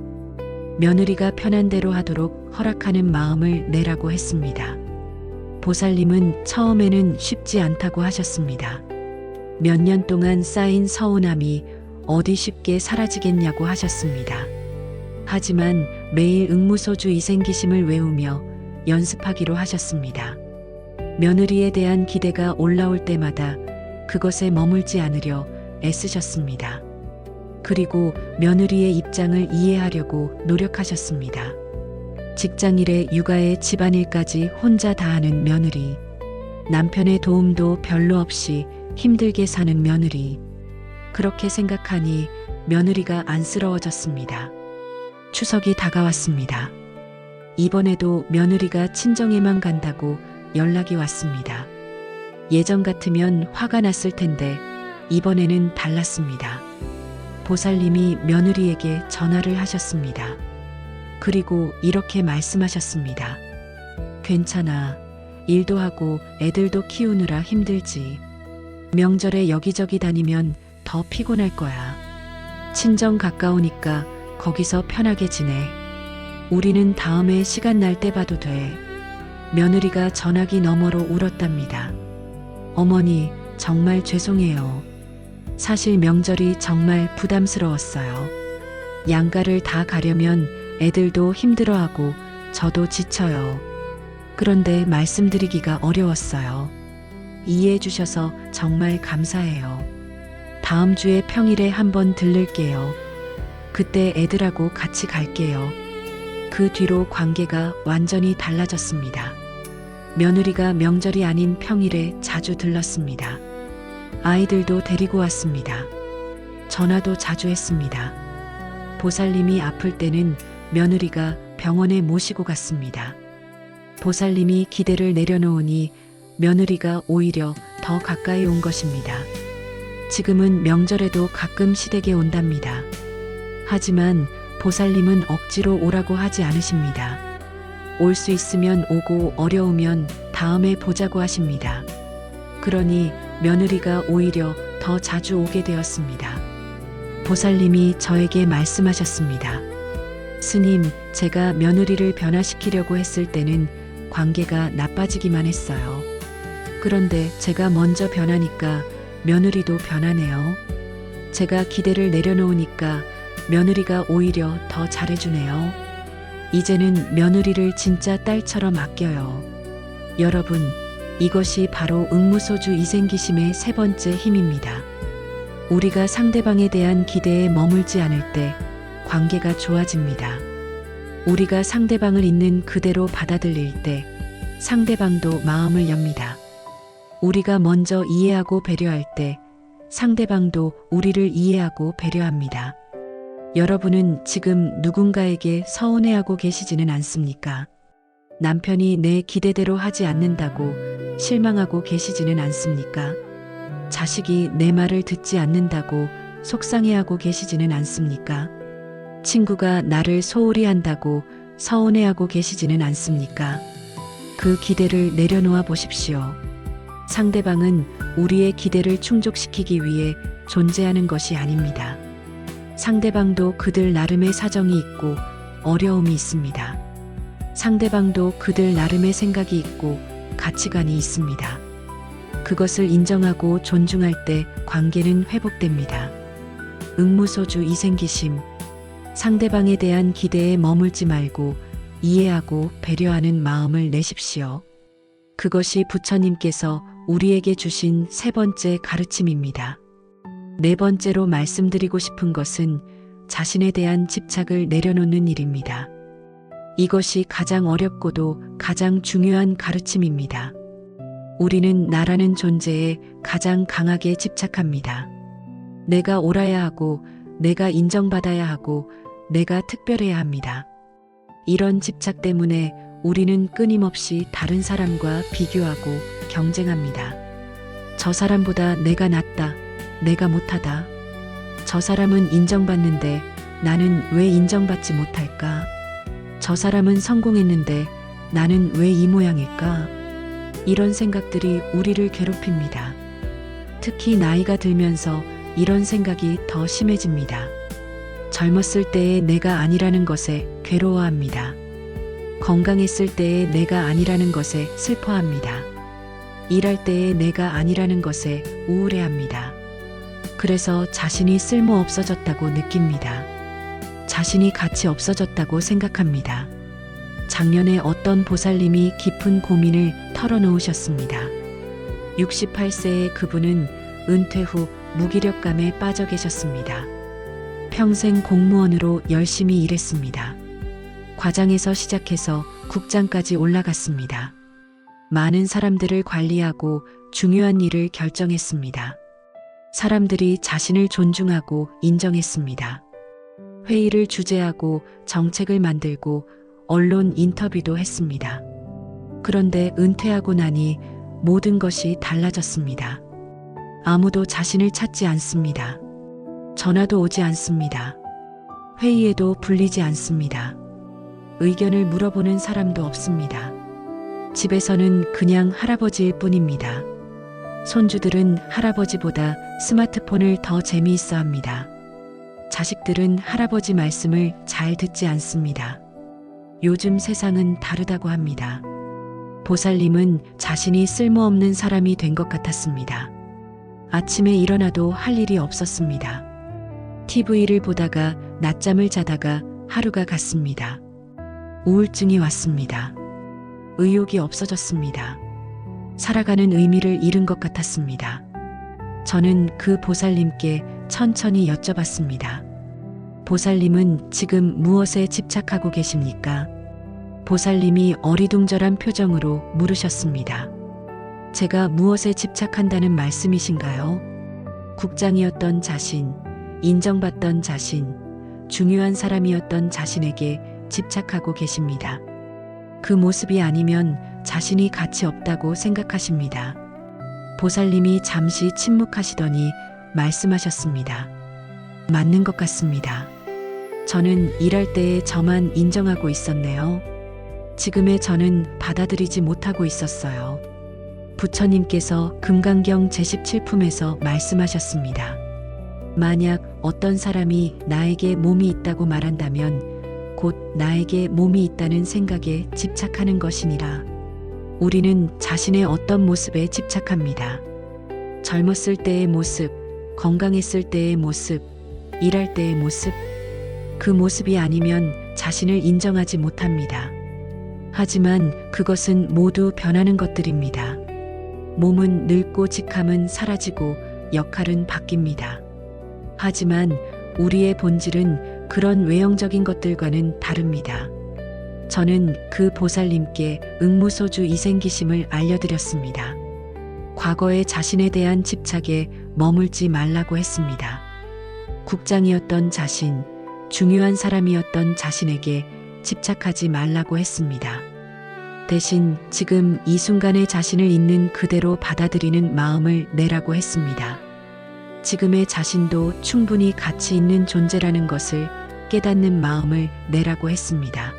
며느리가 편한 대로 하도록 허락하는 마음을 내라고 했습니다. 보살님은 처음에는 쉽지 않다고 하셨습니다. 몇 년 동안 쌓인 서운함이 어디 쉽게 사라지겠냐고 하셨습니다. 하지만 매일 응무소주 이생기심을 외우며 연습하기로 하셨습니다. 며느리에 대한 기대가 올라올 때마다 그것에 머물지 않으려 애쓰셨습니다. 그리고 며느리의 입장을 이해하려고 노력하셨습니다. 직장일에 육아에 집안일까지 혼자 다하는 며느리, 남편의 도움도 별로 없이 힘들게 사는 며느리. 그렇게 생각하니 며느리가 안쓰러워졌습니다. 추석이 다가왔습니다. 이번에도 며느리가 친정에만 간다고 연락이 왔습니다. 예전 같으면 화가 났을 텐데 이번에는 달랐습니다. 보살님이 며느리에게 전화를 하셨습니다. 그리고 이렇게 말씀하셨습니다. 괜찮아. 일도 하고 애들도 키우느라 힘들지. 명절에 여기저기 다니면 더 피곤할 거야. 친정 가까우니까 거기서 편하게 지내. 우리는 다음에 시간 날 때 봐도 돼. 며느리가 전화기 너머로 울었답니다. 어머니, 정말 죄송해요. 사실 명절이 정말 부담스러웠어요. 양가를 다 가려면 애들도 힘들어하고 저도 지쳐요. 그런데 말씀드리기가 어려웠어요. 이해해 주셔서 정말 감사해요. 다음 주에 평일에 한번 들를게요. 그때 애들하고 같이 갈게요. 그 뒤로 관계가 완전히 달라졌습니다. 며느리가 명절이 아닌 평일에 자주 들렀습니다. 아이들도 데리고 왔습니다. 전화도 자주 했습니다. 보살님이 아플 때는 며느리가 병원에 모시고 갔습니다. 보살님이 기대를 내려놓으니 며느리가 오히려 더 가까이 온 것입니다. 지금은 명절에도 가끔 시댁에 온답니다. 하지만 보살님은 억지로 오라고 하지 않으십니다. 올 수 있으면 오고 어려우면 다음에 보자고 하십니다. 그러니 며느리가 오히려 더 자주 오게 되었습니다. 보살님이 저에게 말씀하셨습니다. 스님, 제가 며느리를 변화시키려고 했을 때는 관계가 나빠지기만 했어요. 그런데 제가 먼저 변하니까 며느리도 변하네요. 제가 기대를 내려놓으니까 며느리가 오히려 더 잘해주네요. 이제는 며느리를 진짜 딸처럼 아껴요. 여러분, 이것이 바로 응무소주 이생기심의 세 번째 힘입니다. 우리가 상대방에 대한 기대에 머물지 않을 때 관계가 좋아집니다. 우리가 상대방을 있는 그대로 받아들일 때 상대방도 마음을 엽니다. 우리가 먼저 이해하고 배려할 때 상대방도 우리를 이해하고 배려합니다. 여러분은 지금 누군가에게 서운해하고 계시지는 않습니까? 남편이 내 기대대로 하지 않는다고 실망하고 계시지는 않습니까? 자식이 내 말을 듣지 않는다고 속상해하고 계시지는 않습니까? 친구가 나를 소홀히 한다고 서운해하고 계시지는 않습니까? 그 기대를 내려놓아 보십시오. 상대방은 우리의 기대를 충족시키기 위해 존재하는 것이 아닙니다. 상대방도 그들 나름의 사정이 있고 어려움이 있습니다. 상대방도 그들 나름의 생각이 있고 가치관이 있습니다. 그것을 인정하고 존중할 때 관계는 회복됩니다. 응무소주 이생기심. 상대방에 대한 기대에 머물지 말고 이해하고 배려하는 마음을 내십시오. 그것이 부처님께서 우리에게 주신 세 번째 가르침입니다. 네 번째로 말씀드리고 싶은 것은 자신에 대한 집착을 내려놓는 일입니다. 이것이 가장 어렵고도 가장 중요한 가르침입니다. 우리는 나라는 존재에 가장 강하게 집착합니다. 내가 옳아야 하고, 내가 인정받아야 하고, 내가 특별해야 합니다. 이런 집착 때문에 우리는 끊임없이 다른 사람과 비교하고 경쟁합니다. 저 사람보다 내가 낫다, 내가 못하다. 저 사람은 인정받는데 나는 왜 인정받지 못할까? 저 사람은 성공했는데 나는 왜 이 모양일까? 이런 생각들이 우리를 괴롭힙니다. 특히 나이가 들면서 이런 생각이 더 심해집니다. 젊었을 때의 내가 아니라는 것에 괴로워합니다. 건강했을 때의 내가 아니라는 것에 슬퍼합니다. 일할 때의 내가 아니라는 것에 우울해합니다. 그래서 자신이 쓸모 없어졌다고 느낍니다. 자신이 가치 없어졌다고 생각합니다. 작년에 어떤 보살님이 깊은 고민을 털어놓으셨습니다. 68세의 그분은 은퇴 후 무기력감에 빠져 계셨습니다. 평생 공무원으로 열심히 일했습니다. 과장에서 시작해서 국장까지 올라갔습니다. 많은 사람들을 관리하고 중요한 일을 결정했습니다. 사람들이 자신을 존중하고 인정했습니다. 회의를 주재하고 정책을 만들고 언론 인터뷰도 했습니다. 그런데 은퇴하고 나니 모든 것이 달라졌습니다. 아무도 자신을 찾지 않습니다. 전화도 오지 않습니다. 회의에도 불리지 않습니다. 의견을 물어보는 사람도 없습니다. 집에서는 그냥 할아버지일 뿐입니다. 손주들은 할아버지보다 스마트폰을 더 재미있어 합니다. 자식들은 할아버지 말씀을 잘 듣지 않습니다. 요즘 세상은 다르다고 합니다. 보살님은 자신이 쓸모없는 사람이 된 것 같았습니다. 아침에 일어나도 할 일이 없었습니다. TV를 보다가 낮잠을 자다가 하루가 갔습니다. 우울증이 왔습니다. 의욕이 없어졌습니다. 살아가는 의미를 잃은 것 같았습니다. 저는 그 보살님께 천천히 여쭤봤습니다. 보살님은 지금 무엇에 집착하고 계십니까? 보살님이 어리둥절한 표정으로 물으셨습니다. 제가 무엇에 집착한다는 말씀이신가요? 국장이었던 자신, 인정받던 자신, 중요한 사람이었던 자신에게 집착하고 계십니다. 그 모습이 아니면 자신이 가치 없다고 생각하십니다. 보살님이 잠시 침묵하시더니 말씀하셨습니다. 맞는 것 같습니다. 저는 일할 때의 저만 인정하고 있었네요. 지금의 저는 받아들이지 못하고 있었어요. 부처님께서 금강경 제17품에서 말씀하셨습니다. 만약 어떤 사람이 나에게 몸이 있다고 말한다면 곧 나에게 몸이 있다는 생각에 집착하는 것이니라. 우리는 자신의 어떤 모습에 집착합니다. 젊었을 때의 모습, 건강했을 때의 모습, 일할 때의 모습, 그 모습이 아니면 자신을 인정하지 못합니다. 하지만 그것은 모두 변하는 것들입니다. 몸은 늙고 직함은 사라지고 역할은 바뀝니다. 하지만 우리의 본질은 그런 외형적인 것들과는 다릅니다. 저는 그 보살님께 응무소주 이생기심을 알려드렸습니다. 과거의 자신에 대한 집착에 머물지 말라고 했습니다. 국장이었던 자신, 중요한 사람이었던 자신에게 집착하지 말라고 했습니다. 대신 지금 이 순간의 자신을 있는 그대로 받아들이는 마음을 내라고 했습니다. 지금의 자신도 충분히 가치 있는 존재라는 것을 깨닫는 마음을 내라고 했습니다.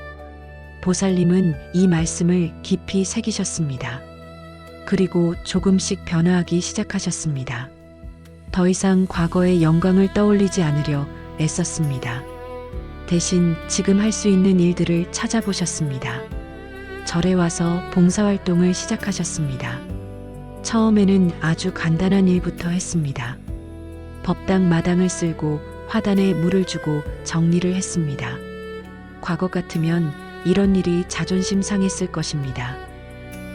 보살님은 이 말씀을 깊이 새기셨습니다. 그리고 조금씩 변화하기 시작하셨습니다. 더 이상 과거의 영광을 떠올리지 않으려 애썼습니다. 대신 지금 할 수 있는 일들을 찾아보셨습니다. 절에 와서 봉사활동을 시작하셨습니다. 처음에는 아주 간단한 일부터 했습니다. 법당 마당을 쓸고 화단에 물을 주고 정리를 했습니다. 과거 같으면 이런 일이 자존심 상했을 것입니다.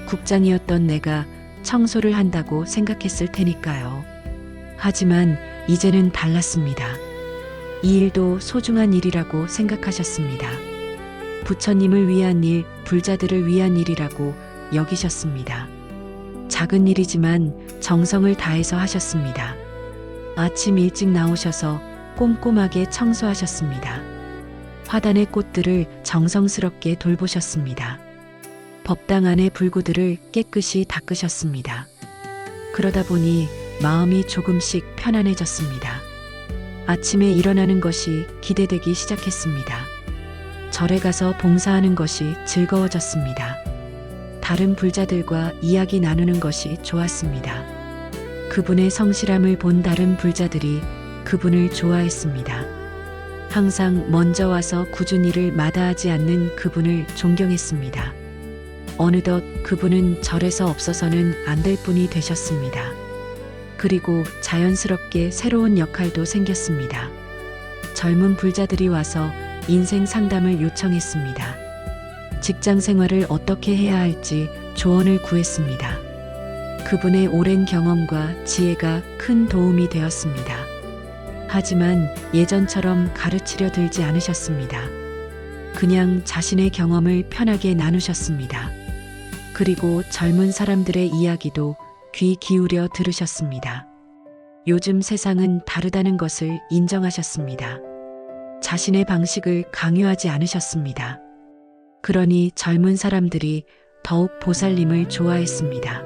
국장이었던 내가 청소를 한다고 생각했을 테니까요. 하지만 이제는 달랐습니다. 이 일도 소중한 일이라고 생각하셨습니다. 부처님을 위한 일, 불자들을 위한 일이라고 여기셨습니다. 작은 일이지만 정성을 다해서 하셨습니다. 아침 일찍 나오셔서 꼼꼼하게 청소하셨습니다. 화단의 꽃들을 정성스럽게 돌보셨습니다. 법당 안의 불구들을 깨끗이 닦으셨습니다. 그러다 보니 마음이 조금씩 편안해졌습니다. 아침에 일어나는 것이 기대되기 시작했습니다. 절에 가서 봉사하는 것이 즐거워졌습니다. 다른 불자들과 이야기 나누는 것이 좋았습니다. 그분의 성실함을 본 다른 불자들이 그분을 좋아했습니다. 항상 먼저 와서 굳은 일을 마다하지 않는 그분을 존경했습니다. 어느덧 그분은 절에서 없어서는 안 될 분이 되셨습니다. 그리고 자연스럽게 새로운 역할도 생겼습니다. 젊은 불자들이 와서 인생 상담을 요청했습니다. 직장 생활을 어떻게 해야 할지 조언을 구했습니다. 그분의 오랜 경험과 지혜가 큰 도움이 되었습니다. 하지만 예전처럼 가르치려 들지 않으셨습니다. 그냥 자신의 경험을 편하게 나누셨습니다. 그리고 젊은 사람들의 이야기도 귀 기울여 들으셨습니다. 요즘 세상은 다르다는 것을 인정하셨습니다. 자신의 방식을 강요하지 않으셨습니다. 그러니 젊은 사람들이 더욱 보살님을 좋아했습니다.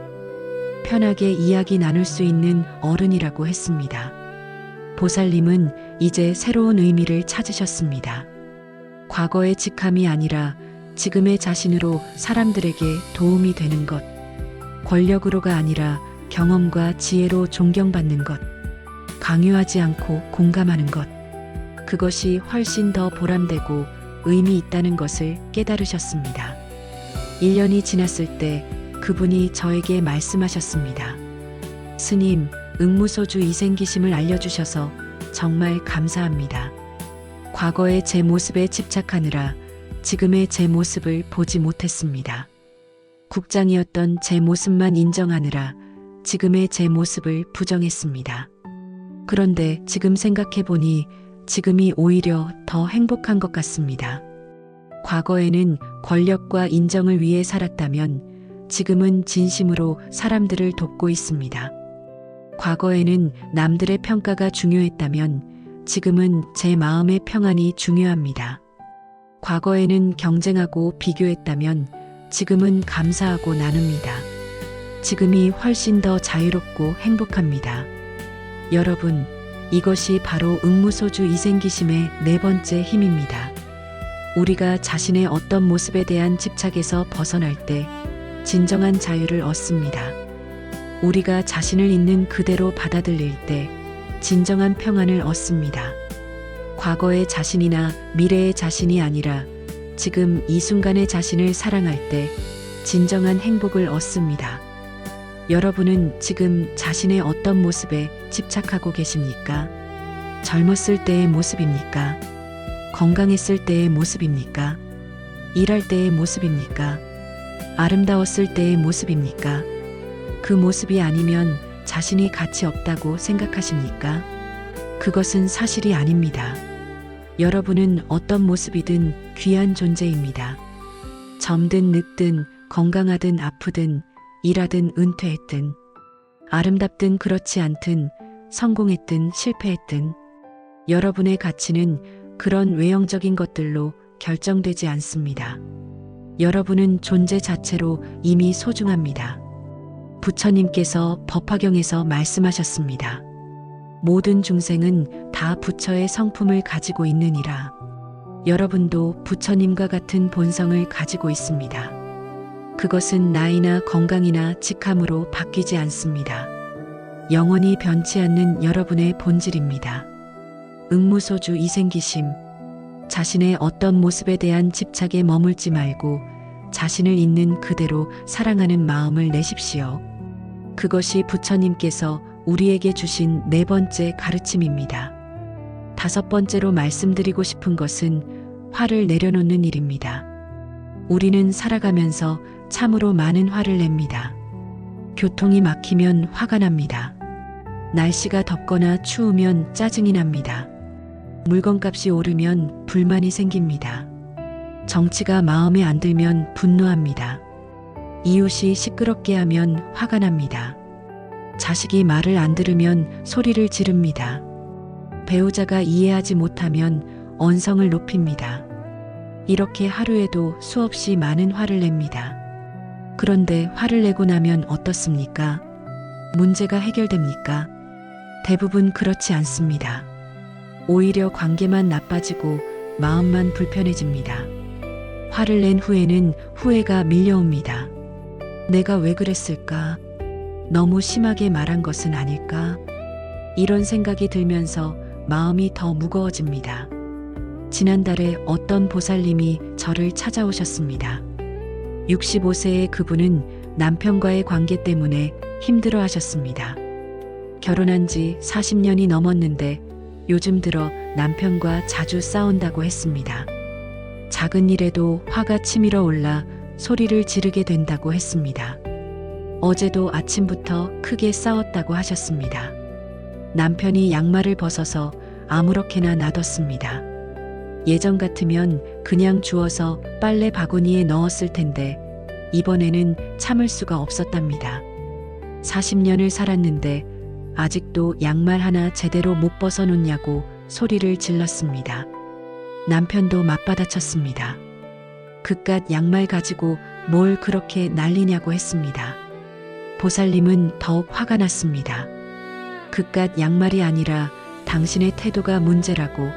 편하게 이야기 나눌 수 있는 어른이라고 했습니다. 보살님은 이제 새로운 의미를 찾으셨습니다. 과거의 직함이 아니라 지금의 자신으로 사람들에게 도움이 되는 것, 권력으로가 아니라 경험과 지혜로 존경받는 것, 강요하지 않고 공감하는 것, 그것이 훨씬 더 보람되고 의미 있다는 것을 깨달으셨습니다. 1년이 지났을 때 그분이 저에게 말씀하셨습니다. 스님, 응무소주 이생기심을 알려주셔서 정말 감사합니다. 과거의 제 모습에 집착하느라 지금의 제 모습을 보지 못했습니다. 국장이었던 제 모습만 인정하느라 지금의 제 모습을 부정했습니다. 그런데 지금 생각해보니 지금이 오히려 더 행복한 것 같습니다. 과거에는 권력과 인정을 위해 살았다면 지금은 진심으로 사람들을 돕고 있습니다. 과거에는 남들의 평가가 중요했다면 지금은 제 마음의 평안이 중요합니다. 과거에는 경쟁하고 비교했다면 지금은 감사하고 나눕니다. 지금이 훨씬 더 자유롭고 행복합니다. 여러분, 이것이 바로 응무소주 이생기심의 네 번째 힘입니다. 우리가 자신의 어떤 모습에 대한 집착에서 벗어날 때 진정한 자유를 얻습니다. 우리가 자신을 있는 그대로 받아들일 때 진정한 평안을 얻습니다. 과거의 자신이나 미래의 자신이 아니라 지금 이 순간의 자신을 사랑할 때 진정한 행복을 얻습니다. 여러분은 지금 자신의 어떤 모습에 집착하고 계십니까? 젊었을 때의 모습입니까? 건강했을 때의 모습입니까? 일할 때의 모습입니까? 아름다웠을 때의 모습입니까? 그 모습이 아니면 자신이 가치 없다고 생각하십니까? 그것은 사실이 아닙니다. 여러분은 어떤 모습이든 귀한 존재입니다. 젊든 늙든 건강하든 아프든 일하든 은퇴했든 아름답든 그렇지 않든 성공했든 실패했든 여러분의 가치는 그런 외형적인 것들로 결정되지 않습니다. 여러분은 존재 자체로 이미 소중합니다. 부처님께서 법화경에서 말씀하셨습니다. 모든 중생은 다 부처의 성품을 가지고 있느니라. 여러분도 부처님과 같은 본성을 가지고 있습니다. 그것은 나이나 건강이나 직함으로 바뀌지 않습니다. 영원히 변치 않는 여러분의 본질입니다. 응무소주 이생기심. 자신의 어떤 모습에 대한 집착에 머물지 말고 자신을 있는 그대로 사랑하는 마음을 내십시오. 그것이 부처님께서 우리에게 주신 네 번째 가르침입니다. 다섯 번째로 말씀드리고 싶은 것은 화를 내려놓는 일입니다. 우리는 살아가면서 참으로 많은 화를 냅니다. 교통이 막히면 화가 납니다. 날씨가 덥거나 추우면 짜증이 납니다. 물건값이 오르면 불만이 생깁니다. 정치가 마음에 안 들면 분노합니다. 이웃이 시끄럽게 하면 화가 납니다. 자식이 말을 안 들으면 소리를 지릅니다. 배우자가 이해하지 못하면 언성을 높입니다. 이렇게 하루에도 수없이 많은 화를 냅니다. 그런데 화를 내고 나면 어떻습니까? 문제가 해결됩니까? 대부분 그렇지 않습니다. 오히려 관계만 나빠지고 마음만 불편해집니다. 화를 낸 후에는 후회가 밀려옵니다. 내가 왜 그랬을까? 너무 심하게 말한 것은 아닐까? 이런 생각이 들면서 마음이 더 무거워집니다. 지난달에 어떤 보살님이 저를 찾아오셨습니다. 65세의 그분은 남편과의 관계 때문에 힘들어 하셨습니다. 결혼한 지 40년이 넘었는데 요즘 들어 남편과 자주 싸운다고 했습니다. 작은 일에도 화가 치밀어 올라 소리를 지르게 된다고 했습니다. 어제도 아침부터 크게 싸웠다고 하셨습니다. 남편이 양말을 벗어서 아무렇게나 놔뒀습니다. 예전 같으면 그냥 주워서 빨래 바구니에 넣었을 텐데 이번에는 참을 수가 없었답니다. 40년을 살았는데 아직도 양말 하나 제대로 못 벗어놓냐고 소리를 질렀습니다. 남편도 맞받아쳤습니다. 그깟 양말 가지고 뭘 그렇게 난리냐고 했습니다. 보살님은 더욱 화가 났습니다. 그깟 양말이 아니라 당신의 태도가 문제라고,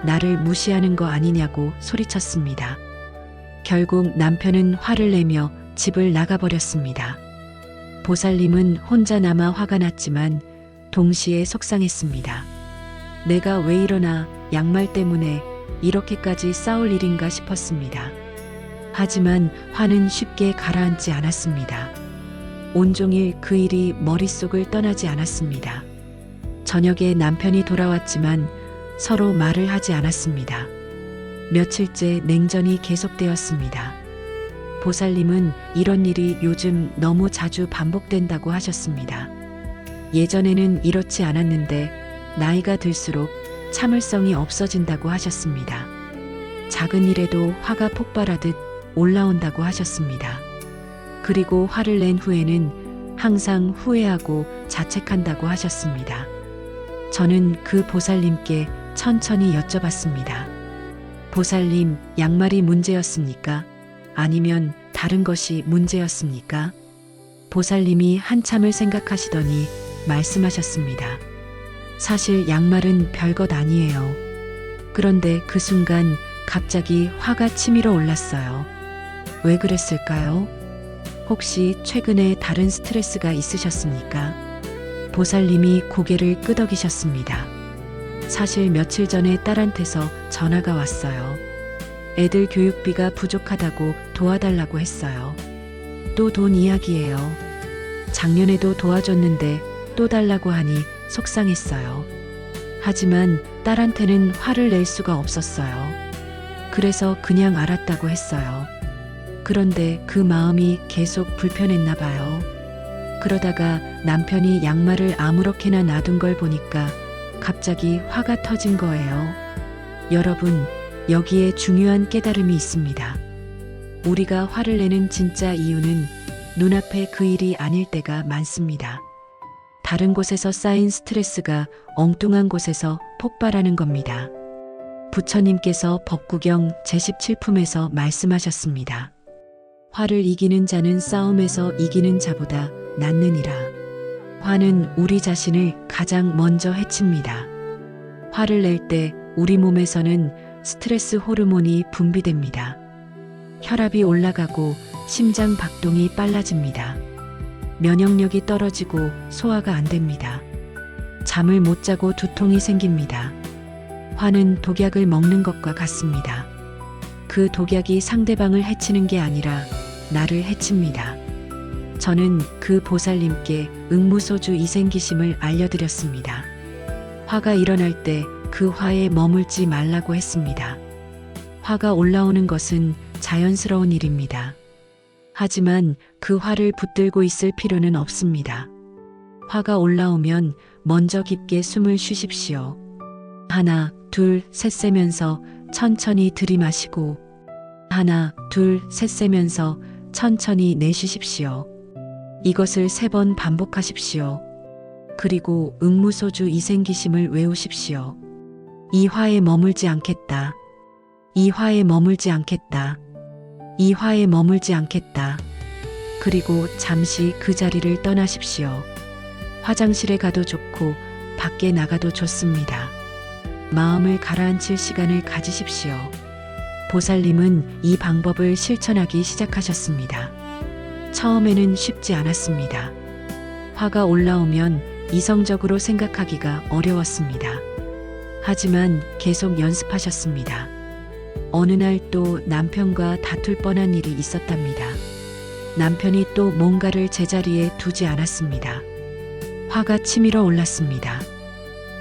나를 무시하는 거 아니냐고 소리쳤습니다. 결국 남편은 화를 내며 집을 나가버렸습니다. 보살님은 혼자 남아 화가 났지만 동시에 속상했습니다. 내가 왜 이러나, 양말 때문에 이렇게까지 싸울 일인가 싶었습니다. 하지만 화는 쉽게 가라앉지 않았습니다. 온종일 그 일이 머릿속을 떠나지 않았습니다. 저녁에 남편이 돌아왔지만 서로 말을 하지 않았습니다. 며칠째 냉전이 계속되었습니다. 보살님은 이런 일이 요즘 너무 자주 반복된다고 하셨습니다. 예전에는 이렇지 않았는데 나이가 들수록 참을성이 없어진다고 하셨습니다. 작은 일에도 화가 폭발하듯 올라온다고 하셨습니다. 그리고 화를 낸 후에는 항상 후회하고 자책한다고 하셨습니다. 저는 그 보살님께 천천히 여쭤봤습니다. 보살님, 양말이 문제였습니까? 아니면 다른 것이 문제였습니까? 보살님이 한참을 생각하시더니 말씀하셨습니다. 사실 양말은 별것 아니에요. 그런데 그 순간 갑자기 화가 치밀어 올랐어요. 왜 그랬을까요? 혹시 최근에 다른 스트레스가 있으셨습니까? 보살님이 고개를 끄덕이셨습니다. 사실 며칠 전에 딸한테서 전화가 왔어요. 애들 교육비가 부족하다고 도와달라고 했어요. 또 돈 이야기예요. 작년에도 도와줬는데 또 달라고 하니 속상했어요. 하지만 딸한테는 화를 낼 수가 없었어요. 그래서 그냥 알았다고 했어요. 그런데 그 마음이 계속 불편했나 봐요. 그러다가 남편이 양말을 아무렇게나 놔둔 걸 보니까 갑자기 화가 터진 거예요. 여러분, 여기에 중요한 깨달음이 있습니다. 우리가 화를 내는 진짜 이유는 눈앞에 그 일이 아닐 때가 많습니다. 다른 곳에서 쌓인 스트레스가 엉뚱한 곳에서 폭발하는 겁니다. 부처님께서 법구경 제17품에서 말씀하셨습니다. 화를 이기는 자는 싸움에서 이기는 자보다 낫느니라. 화는 우리 자신을 가장 먼저 해칩니다. 화를 낼 때 우리 몸에서는 스트레스 호르몬이 분비됩니다. 혈압이 올라가고 심장 박동이 빨라집니다. 면역력이 떨어지고 소화가 안 됩니다. 잠을 못 자고 두통이 생깁니다. 화는 독약을 먹는 것과 같습니다. 그 독약이 상대방을 해치는 게 아니라 나를 해칩니다. 저는 그 보살님께 응무소주 이생기심을 알려드렸습니다. 화가 일어날 때 그 화에 머물지 말라고 했습니다. 화가 올라오는 것은 자연스러운 일입니다. 하지만 그 화를 붙들고 있을 필요는 없습니다. 화가 올라오면 먼저 깊게 숨을 쉬십시오. 하나, 둘, 셋 세면서 천천히 들이마시고 하나, 둘, 셋 세면서 천천히 내쉬십시오. 이것을 3번 반복하십시오. 그리고 응무소주 이생기심을 외우십시오. 이 화에 머물지 않겠다. 이 화에 머물지 않겠다. 이 화에 머물지 않겠다. 그리고 잠시 그 자리를 떠나십시오. 화장실에 가도 좋고 밖에 나가도 좋습니다. 마음을 가라앉힐 시간을 가지십시오. 보살님은 이 방법을 실천하기 시작하셨습니다. 처음에는 쉽지 않았습니다. 화가 올라오면 이성적으로 생각하기가 어려웠습니다. 하지만 계속 연습하셨습니다. 어느 날 또 남편과 다툴 뻔한 일이 있었답니다. 남편이 또 뭔가를 제자리에 두지 않았습니다. 화가 치밀어 올랐습니다.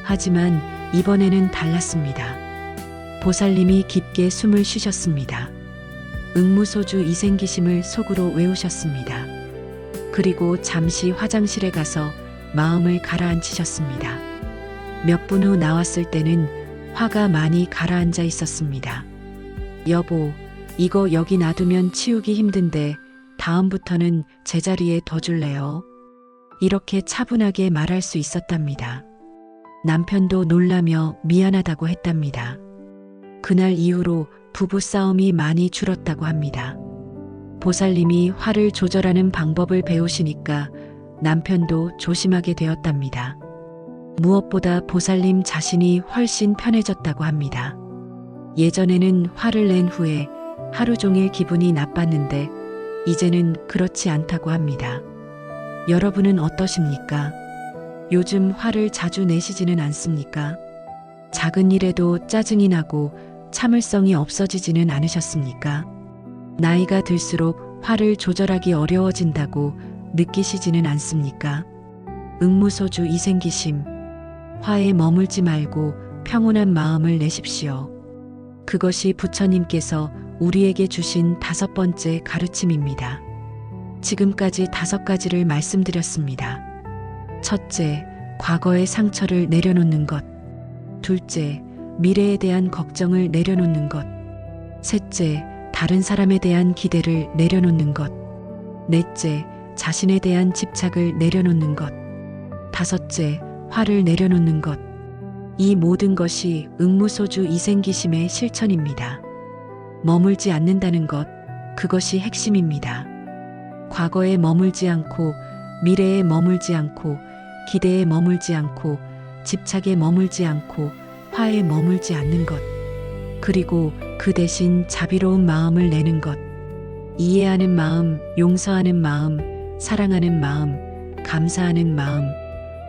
하지만 이번에는 달랐습니다. 보살님이 깊게 숨을 쉬셨습니다. 응무소주 이생기심을 속으로 외우셨습니다. 그리고 잠시 화장실에 가서 마음을 가라앉히셨습니다. 몇 분 후 나왔을 때는 화가 많이 가라앉아 있었습니다. 여보, 이거 여기 놔두면 치우기 힘든데 다음부터는 제자리에 둬줄래요? 이렇게 차분하게 말할 수 있었답니다. 남편도 놀라며 미안하다고 했답니다. 그날 이후로 부부싸움이 많이 줄었다고 합니다. 보살님이 화를 조절하는 방법을 배우시니까 남편도 조심하게 되었답니다. 무엇보다 보살님 자신이 훨씬 편해졌다고 합니다. 예전에는 화를 낸 후에 하루 종일 기분이 나빴는데 이제는 그렇지 않다고 합니다. 여러분은 어떠십니까? 요즘 화를 자주 내시지는 않습니까? 작은 일에도 짜증이 나고 참을성이 없어지지는 않으셨습니까? 나이가 들수록 화를 조절하기 어려워진다고 느끼시지는 않습니까? 응무소주 이생기심, 화에 머물지 말고 평온한 마음을 내십시오. 그것이 부처님께서 우리에게 주신 5번째 가르침입니다. 지금까지 5가지를 말씀드렸습니다. 첫째, 과거의 상처를 내려놓는 것. 둘째, 미래에 대한 걱정을 내려놓는 것. 셋째, 다른 사람에 대한 기대를 내려놓는 것. 넷째, 자신에 대한 집착을 내려놓는 것. 다섯째, 화를 내려놓는 것. 이 모든 것이 응무소주 이생기심의 실천입니다. 머물지 않는다는 것, 그것이 핵심입니다. 과거에 머물지 않고, 미래에 머물지 않고, 기대에 머물지 않고, 집착에 머물지 않고, 화에 머물지 않는 것. 그리고 그 대신 자비로운 마음을 내는 것. 이해하는 마음, 용서하는 마음, 사랑하는 마음, 감사하는 마음,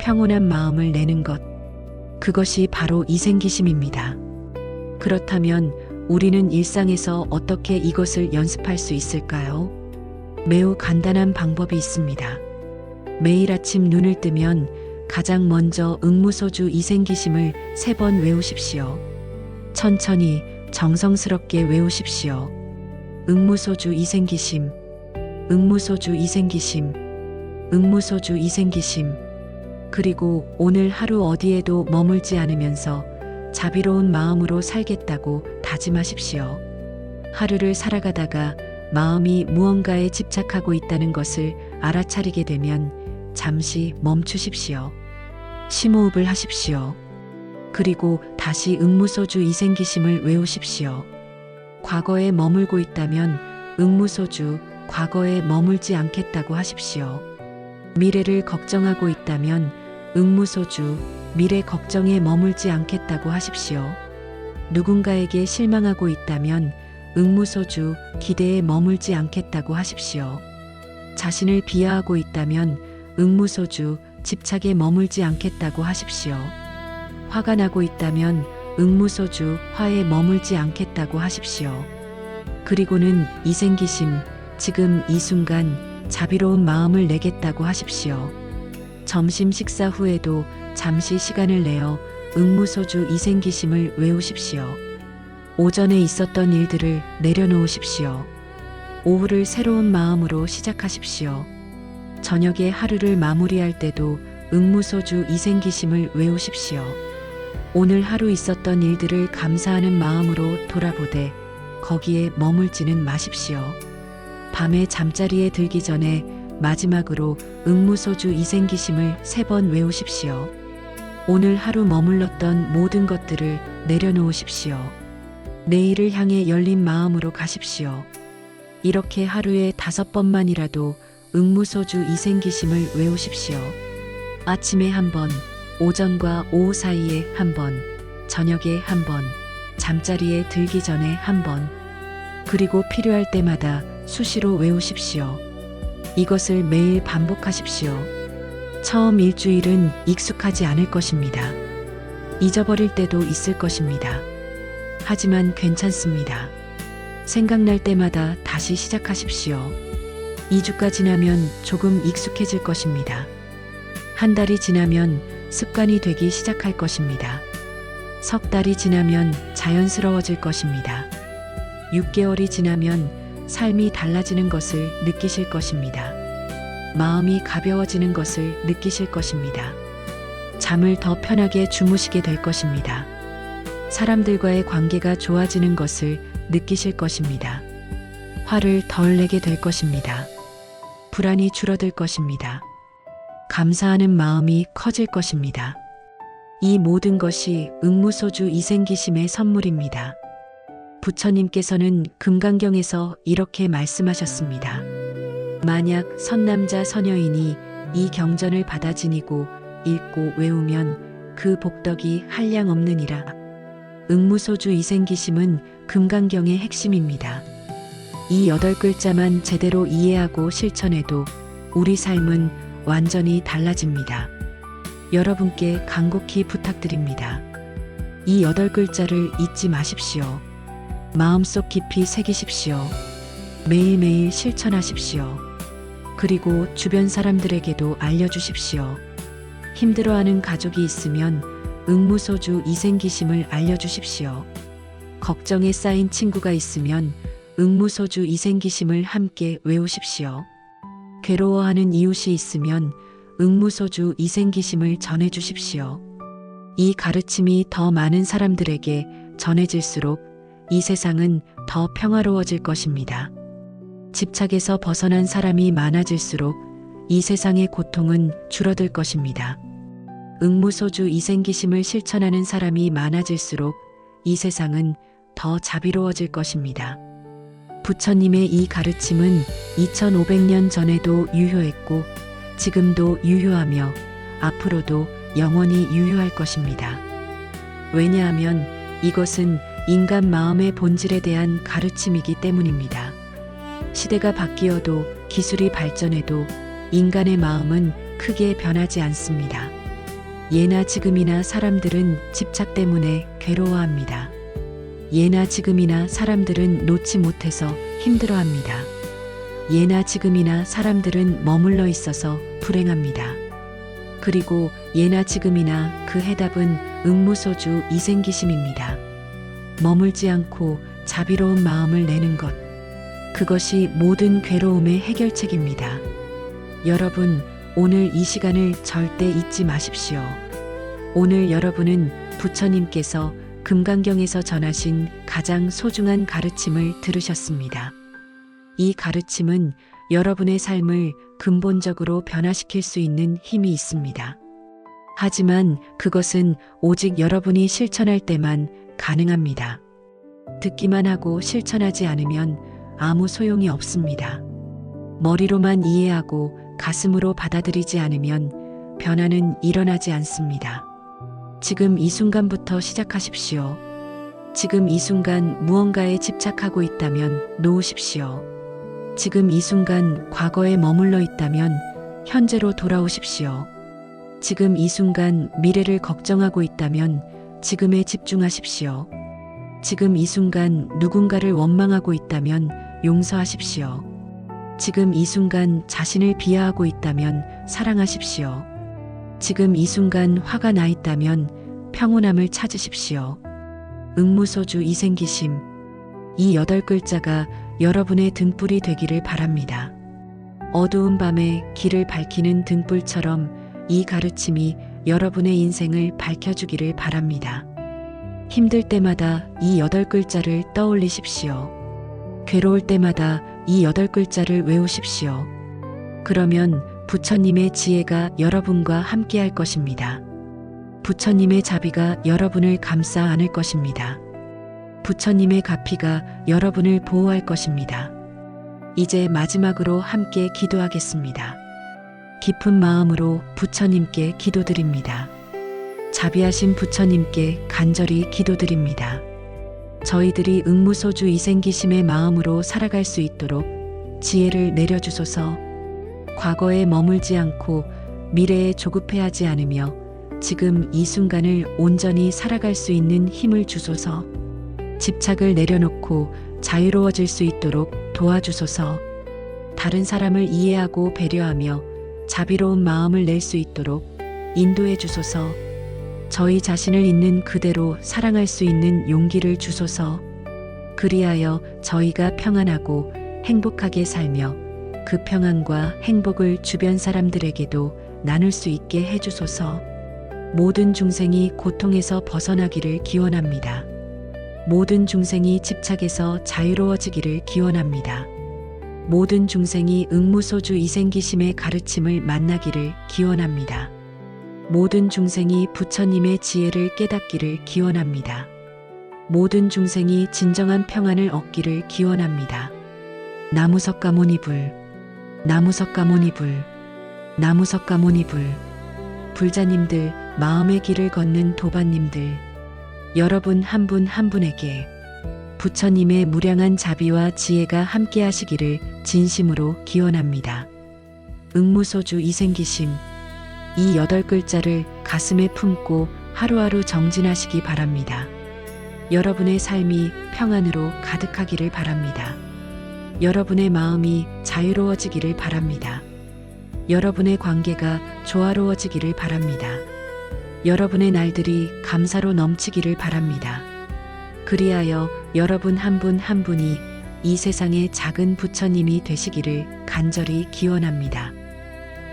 평온한 마음을 내는 것. 그것이 바로 이생기심입니다. 그렇다면 우리는 일상에서 어떻게 이것을 연습할 수 있을까요? 매우 간단한 방법이 있습니다. 매일 아침 눈을 뜨면 가장 먼저 응무소주 이생기심을 3번 외우십시오. 천천히 정성스럽게 외우십시오. 응무소주 이생기심, 응무소주 이생기심, 응무소주 이생기심. 그리고 오늘 하루 어디에도 머물지 않으면서 자비로운 마음으로 살겠다고 다짐하십시오. 하루를 살아가다가 마음이 무언가에 집착하고 있다는 것을 알아차리게 되면 잠시 멈추십시오. 심호흡을 하십시오. 그리고 다시 응무소주 이생기심을 외우십시오. 과거에 머물고 있다면 응무소주, 과거에 머물지 않겠다고 하십시오. 미래를 걱정하고 있다면 응무소주, 미래 걱정에 머물지 않겠다고 하십시오. 누군가에게 실망하고 있다면 응무소주, 기대에 머물지 않겠다고 하십시오. 자신을 비하하고 있다면 응무소주, 집착에 머물지 않겠다고 하십시오. 화가 나고 있다면 응무소주, 화에 머물지 않겠다고 하십시오. 그리고는 이생기심, 지금 이 순간 자비로운 마음을 내겠다고 하십시오. 점심 식사 후에도 잠시 시간을 내어 응무소주 이생기심을 외우십시오. 오전에 있었던 일들을 내려놓으십시오. 오후를 새로운 마음으로 시작하십시오. 저녁에 하루를 마무리할 때도 응무소주 이생기심을 외우십시오. 오늘 하루 있었던 일들을 감사하는 마음으로 돌아보되 거기에 머물지는 마십시오. 밤에 잠자리에 들기 전에 마지막으로 응무소주 이생기심을 3번 외우십시오. 오늘 하루 머물렀던 모든 것들을 내려놓으십시오. 내일을 향해 열린 마음으로 가십시오. 이렇게 하루에 5번만이라도 응무소주 이생기심을 외우십시오. 아침에 1번, 오전과 오후 사이에 1번, 저녁에 1번, 잠자리에 들기 전에 1번, 그리고 필요할 때마다 수시로 외우십시오. 이것을 매일 반복하십시오. 처음 일주일은 익숙하지 않을 것입니다. 잊어버릴 때도 있을 것입니다. 하지만 괜찮습니다. 생각날 때마다 다시 시작하십시오. 2주가 지나면 조금 익숙해질 것입니다. 한 달이 지나면 습관이 되기 시작할 것입니다. 석 달이 지나면 자연스러워질 것입니다. 6개월이 지나면 삶이 달라지는 것을 느끼실 것입니다. 마음이 가벼워지는 것을 느끼실 것입니다. 잠을 더 편하게 주무시게 될 것입니다. 사람들과의 관계가 좋아지는 것을 느끼실 것입니다. 화를 덜 내게 될 것입니다. 불안이 줄어들 것입니다. 감사하는 마음이 커질 것입니다. 이 모든 것이 응무소주 이생기심의 선물입니다. 부처님께서는 금강경에서 이렇게 말씀하셨습니다. 만약 선남자 선여인이 이 경전을 받아 지니고 읽고 외우면 그 복덕이 한량없느니라. 응무소주 이생기심은 금강경의 핵심입니다. 이 8글자만 제대로 이해하고 실천해도 우리 삶은 완전히 달라집니다. 여러분께 간곡히 부탁드립니다. 이 8글자를 잊지 마십시오. 마음속 깊이 새기십시오. 매일매일 실천하십시오. 그리고 주변 사람들에게도 알려주십시오. 힘들어하는 가족이 있으면 응무소주 이생기심을 알려주십시오. 걱정에 쌓인 친구가 있으면 응무소주 이생기심을 함께 외우십시오. 괴로워하는 이웃이 있으면 응무소주 이생기심을 전해주십시오. 이 가르침이 더 많은 사람들에게 전해질수록 이 세상은 더 평화로워질 것입니다. 집착에서 벗어난 사람이 많아질수록 이 세상의 고통은 줄어들 것입니다. 응무소주 이생기심을 실천하는 사람이 많아질수록 이 세상은 더 자비로워질 것입니다. 부처님의 이 가르침은 2500년 전에도 유효했고 지금도 유효하며 앞으로도 영원히 유효할 것입니다. 왜냐하면 이것은 인간 마음의 본질에 대한 가르침이기 때문입니다. 시대가 바뀌어도 기술이 발전해도 인간의 마음은 크게 변하지 않습니다. 예나 지금이나 사람들은 집착 때문에 괴로워합니다. 예나 지금이나 사람들은 놓지 못해서 힘들어합니다. 예나 지금이나 사람들은 머물러 있어서 불행합니다. 그리고 예나 지금이나 그 해답은 응무소주 이생기심입니다. 머물지 않고 자비로운 마음을 내는 것. 그것이 모든 괴로움의 해결책입니다. 여러분, 오늘 이 시간을 절대 잊지 마십시오. 오늘 여러분은 부처님께서 금강경에서 전하신 가장 소중한 가르침을 들으셨습니다. 이 가르침은 여러분의 삶을 근본적으로 변화시킬 수 있는 힘이 있습니다. 하지만 그것은 오직 여러분이 실천할 때만 가능합니다. 듣기만 하고 실천하지 않으면 아무 소용이 없습니다. 머리로만 이해하고 가슴으로 받아들이지 않으면 변화는 일어나지 않습니다. 지금 이 순간부터 시작하십시오. 지금 이 순간 무언가에 집착하고 있다면 놓으십시오. 지금 이 순간 과거에 머물러 있다면 현재로 돌아오십시오. 지금 이 순간 미래를 걱정하고 있다면 지금에 집중하십시오. 지금 이 순간 누군가를 원망하고 있다면 용서하십시오. 지금 이 순간 자신을 비하하고 있다면 사랑하십시오. 지금 이 순간 화가 나 있다면 평온함을 찾으십시오. 응무소주 이생기심. 이 8글자가 여러분의 등불이 되기를 바랍니다. 어두운 밤에 길을 밝히는 등불처럼 이 가르침이 여러분의 인생을 밝혀주기를 바랍니다. 힘들 때마다 이 8글자를 떠올리십시오. 괴로울 때마다 이 8글자를 외우십시오. 그러면 부처님의 지혜가 여러분과 함께 할 것입니다. 부처님의 자비가 여러분을 감싸 안을 것입니다. 부처님의 가피가 여러분을 보호할 것입니다. 이제 마지막으로 함께 기도하겠습니다. 깊은 마음으로 부처님께 기도드립니다. 자비하신 부처님께 간절히 기도드립니다. 저희들이 응무소주 이생기심의 마음으로 살아갈 수 있도록 지혜를 내려주소서. 과거에 머물지 않고 미래에 조급해하지 않으며 지금 이 순간을 온전히 살아갈 수 있는 힘을 주소서. 집착을 내려놓고 자유로워질 수 있도록 도와주소서. 다른 사람을 이해하고 배려하며 자비로운 마음을 낼 수 있도록 인도해 주소서. 저희 자신을 있는 그대로 사랑할 수 있는 용기를 주소서. 그리하여 저희가 평안하고 행복하게 살며 그 평안과 행복을 주변 사람들에게도 나눌 수 있게 해주소서. 모든 중생이 고통에서 벗어나기를 기원합니다. 모든 중생이 집착에서 자유로워지기를 기원합니다. 모든 중생이 응무소주 이생기심의 가르침을 만나기를 기원합니다. 모든 중생이 부처님의 지혜를 깨닫기를 기원합니다. 모든 중생이 진정한 평안을 얻기를 기원합니다. 나무석가모니불, 나무석가모니불, 나무석가모니불. 불자님들, 마음의 길을 걷는 도반님들, 여러분 한 분 한 분에게 부처님의 무량한 자비와 지혜가 함께 하시기를 진심으로 기원합니다. 응무소주 이생기심. 이 8글자를 가슴에 품고 하루하루 정진하시기 바랍니다. 여러분의 삶이 평안으로 가득하기를 바랍니다. 여러분의 마음이 자유로워지기를 바랍니다. 여러분의 관계가 조화로워지기를 바랍니다. 여러분의 날들이 감사로 넘치기를 바랍니다. 그리하여 여러분 한 분 한 분이 이 세상의 작은 부처님이 되시기를 간절히 기원합니다.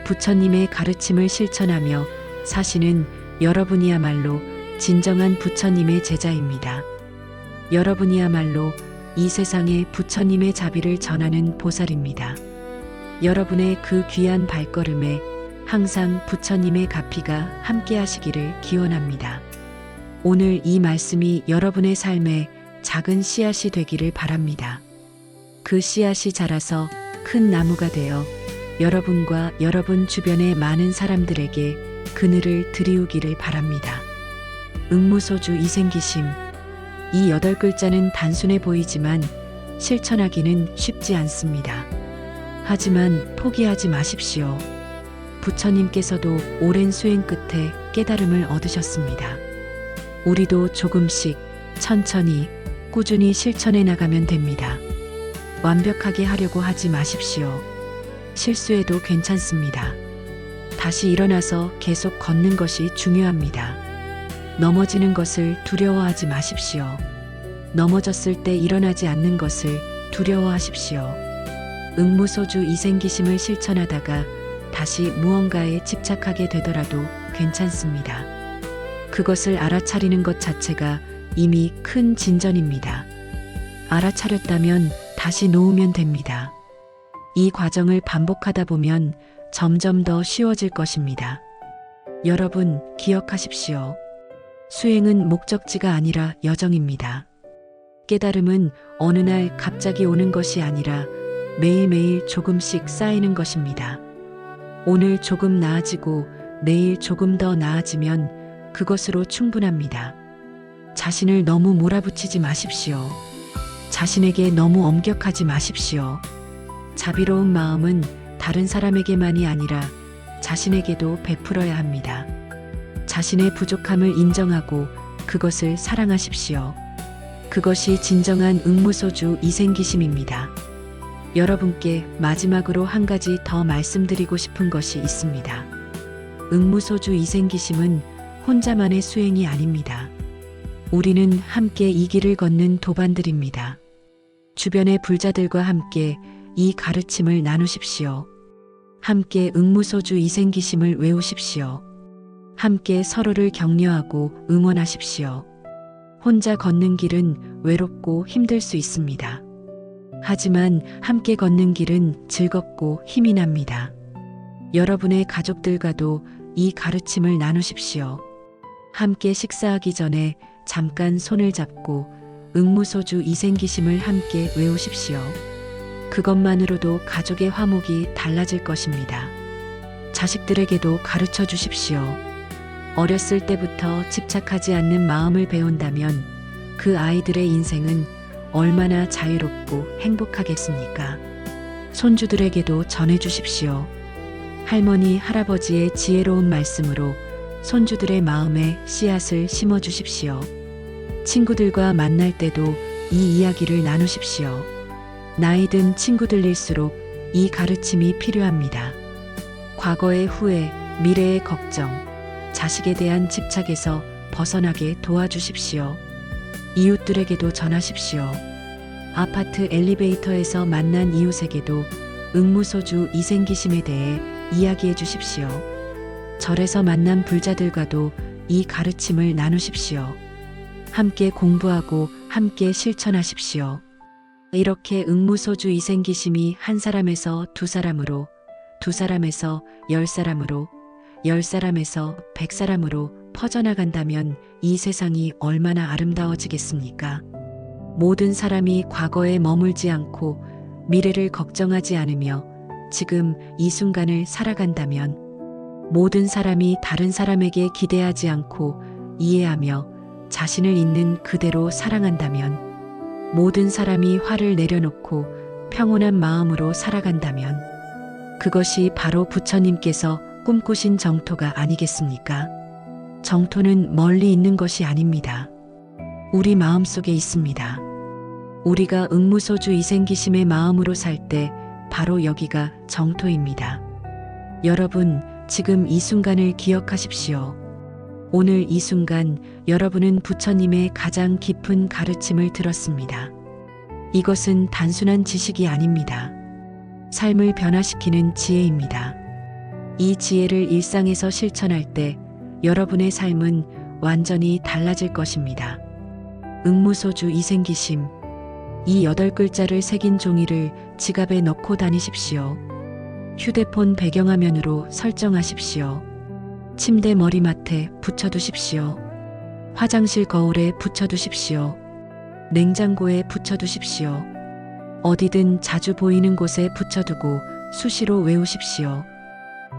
부처님의 가르침을 실천하며 사시는 여러분이야말로 진정한 부처님의 제자입니다. 여러분이야말로 이 세상에 부처님의 자비를 전하는 보살입니다. 여러분의 그 귀한 발걸음에 항상 부처님의 가피가 함께 하시기를 기원합니다. 오늘 이 말씀이 여러분의 삶에 작은 씨앗이 되기를 바랍니다. 그 씨앗이 자라서 큰 나무가 되어 여러분과 여러분 주변의 많은 사람들에게 그늘을 드리우기를 바랍니다. 응무소주 이생기심. 이 8글자는 단순해 보이지만 실천하기는 쉽지 않습니다. 하지만 포기하지 마십시오. 부처님께서도 오랜 수행 끝에 깨달음을 얻으셨습니다. 우리도 조금씩 천천히 꾸준히 실천해 나가면 됩니다. 완벽하게 하려고 하지 마십시오. 실수해도 괜찮습니다. 다시 일어나서 계속 걷는 것이 중요합니다. 넘어지는 것을 두려워하지 마십시오. 넘어졌을 때 일어나지 않는 것을 두려워하십시오. 응무소주 이생기심을 실천하다가 다시 무언가에 집착하게 되더라도 괜찮습니다. 그것을 알아차리는 것 자체가 이미 큰 진전입니다. 알아차렸다면 다시 놓으면 됩니다. 이 과정을 반복하다 보면 점점 더 쉬워질 것입니다. 여러분, 기억하십시오. 수행은 목적지가 아니라 여정입니다. 깨달음은 어느 날 갑자기 오는 것이 아니라 매일매일 조금씩 쌓이는 것입니다. 오늘 조금 나아지고 내일 조금 더 나아지면 그것으로 충분합니다. 자신을 너무 몰아붙이지 마십시오. 자신에게 너무 엄격하지 마십시오. 자비로운 마음은 다른 사람에게만이 아니라 자신에게도 베풀어야 합니다. 자신의 부족함을 인정하고 그것을 사랑하십시오. 그것이 진정한 응무소주 이생기심입니다. 여러분께 마지막으로 한 가지 더 말씀드리고 싶은 것이 있습니다. 응무소주 이생기심은 혼자만의 수행이 아닙니다. 우리는 함께 이 길을 걷는 도반들입니다. 주변의 불자들과 함께 이 가르침을 나누십시오. 함께 응무소주 이생기심을 외우십시오. 함께 서로를 격려하고 응원하십시오. 혼자 걷는 길은 외롭고 힘들 수 있습니다. 하지만 함께 걷는 길은 즐겁고 힘이 납니다. 여러분의 가족들과도 이 가르침을 나누십시오. 함께 식사하기 전에 잠깐 손을 잡고 응무소주 이생기심을 함께 외우십시오. 그것만으로도 가족의 화목이 달라질 것입니다. 자식들에게도 가르쳐 주십시오. 어렸을 때부터 집착하지 않는 마음을 배운다면 그 아이들의 인생은 얼마나 자유롭고 행복하겠습니까? 손주들에게도 전해 주십시오. 할머니, 할아버지의 지혜로운 말씀으로 손주들의 마음에 씨앗을 심어 주십시오. 친구들과 만날 때도 이 이야기를 나누십시오. 나이 든 친구들일수록 이 가르침이 필요합니다. 과거의 후회, 미래의 걱정, 자식에 대한 집착에서 벗어나게 도와주십시오. 이웃들에게도 전하십시오. 아파트 엘리베이터에서 만난 이웃에게도 응무소주 이생기심에 대해 이야기해 주십시오. 절에서 만난 불자들과도 이 가르침을 나누십시오. 함께 공부하고 함께 실천하십시오. 이렇게 응무소주 이생기심이 한 사람에서 두 사람으로, 두 사람에서 10사람으로, 10사람에서 100사람으로 퍼져나간다면 이 세상이 얼마나 아름다워지겠습니까? 모든 사람이 과거에 머물지 않고 미래를 걱정하지 않으며 지금 이 순간을 살아간다면, 모든 사람이 다른 사람에게 기대하지 않고 이해하며 자신을 있는 그대로 사랑한다면, 모든 사람이 화를 내려놓고 평온한 마음으로 살아간다면 그것이 바로 부처님께서 꿈꾸신 정토가 아니겠습니까? 정토는 멀리 있는 것이 아닙니다. 우리 마음속에 있습니다. 우리가 응무소주 이생기심의 마음으로 살 때 바로 여기가 정토입니다. 여러분, 지금 이 순간을 기억하십시오. 오늘 이 순간 여러분은 부처님의 가장 깊은 가르침을 들었습니다. 이것은 단순한 지식이 아닙니다. 삶을 변화시키는 지혜입니다. 이 지혜를 일상에서 실천할 때 여러분의 삶은 완전히 달라질 것입니다. 응무소주 이생기심, 이 8글자를 새긴 종이를 지갑에 넣고 다니십시오. 휴대폰 배경화면으로 설정하십시오. 침대 머리맡에 붙여두십시오. 화장실 거울에 붙여두십시오. 냉장고에 붙여두십시오. 어디든 자주 보이는 곳에 붙여두고 수시로 외우십시오.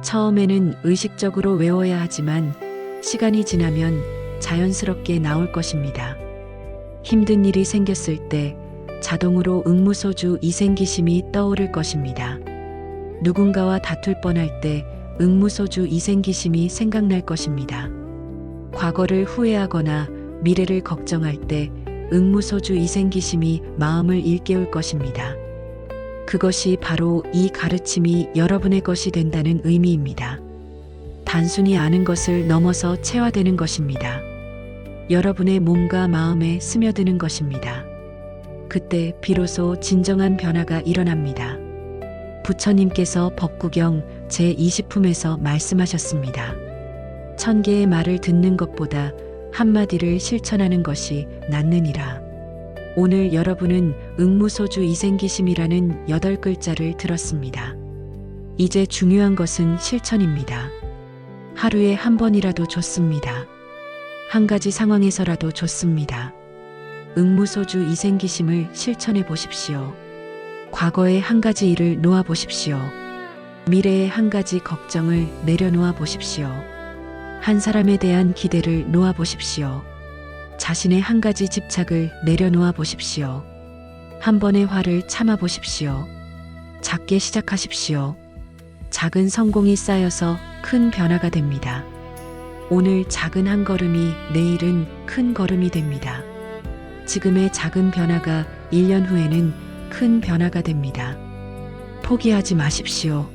처음에는 의식적으로 외워야 하지만 시간이 지나면 자연스럽게 나올 것입니다. 힘든 일이 생겼을 때 자동으로 응무소주 이생기심이 떠오를 것입니다. 누군가와 다툴 뻔할 때 응무소주 이생기심이 생각날 것입니다. 과거를 후회하거나 미래를 걱정할 때 응무소주 이생기심이 마음을 일깨울 것입니다. 그것이 바로 이 가르침이 여러분의 것이 된다는 의미입니다. 단순히 아는 것을 넘어서 체화되는 것입니다. 여러분의 몸과 마음에 스며드는 것입니다. 그때 비로소 진정한 변화가 일어납니다. 부처님께서 법구경 제20품에서 말씀하셨습니다. 1000개의 말을 듣는 것보다 한마디를 실천하는 것이 낫느니라. 오늘 여러분은 응무소주 이생기심이라는 8글자를 들었습니다. 이제 중요한 것은 실천입니다. 하루에 한 번이라도 좋습니다. 한 가지 상황에서라도 좋습니다. 응무소주 이생기심을 실천해 보십시오. 과거의 한 가지 일을 놓아 보십시오. 미래의 한 가지 걱정을 내려놓아 보십시오. 한 사람에 대한 기대를 놓아 보십시오. 자신의 한 가지 집착을 내려놓아 보십시오. 한 번의 화를 참아 보십시오. 작게 시작하십시오. 작은 성공이 쌓여서 큰 변화가 됩니다. 오늘 작은 한 걸음이 내일은 큰 걸음이 됩니다. 지금의 작은 변화가 1년 후에는 큰 변화가 됩니다. 포기하지 마십시오.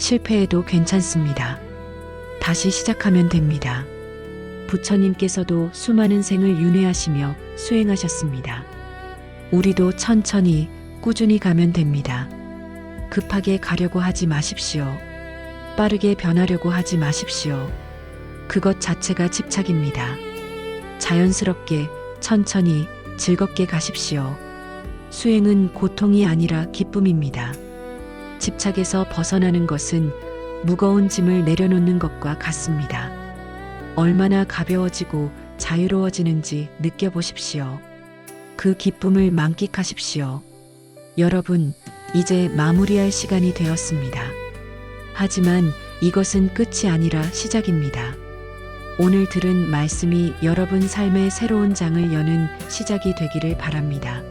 실패해도 괜찮습니다. 다시 시작하면 됩니다. 부처님께서도 수많은 생을 윤회하시며 수행하셨습니다. 우리도 천천히 꾸준히 가면 됩니다. 급하게 가려고 하지 마십시오. 빠르게 변하려고 하지 마십시오. 그것 자체가 집착입니다. 자연스럽게 천천히 즐겁게 가십시오. 수행은 고통이 아니라 기쁨입니다. 집착에서 벗어나는 것은 무거운 짐을 내려놓는 것과 같습니다. 얼마나 가벼워지고 자유로워지는지 느껴보십시오. 그 기쁨을 만끽하십시오. 여러분, 이제 마무리할 시간이 되었습니다. 하지만 이것은 끝이 아니라 시작입니다. 오늘 들은 말씀이 여러분 삶의 새로운 장을 여는 시작이 되기를 바랍니다.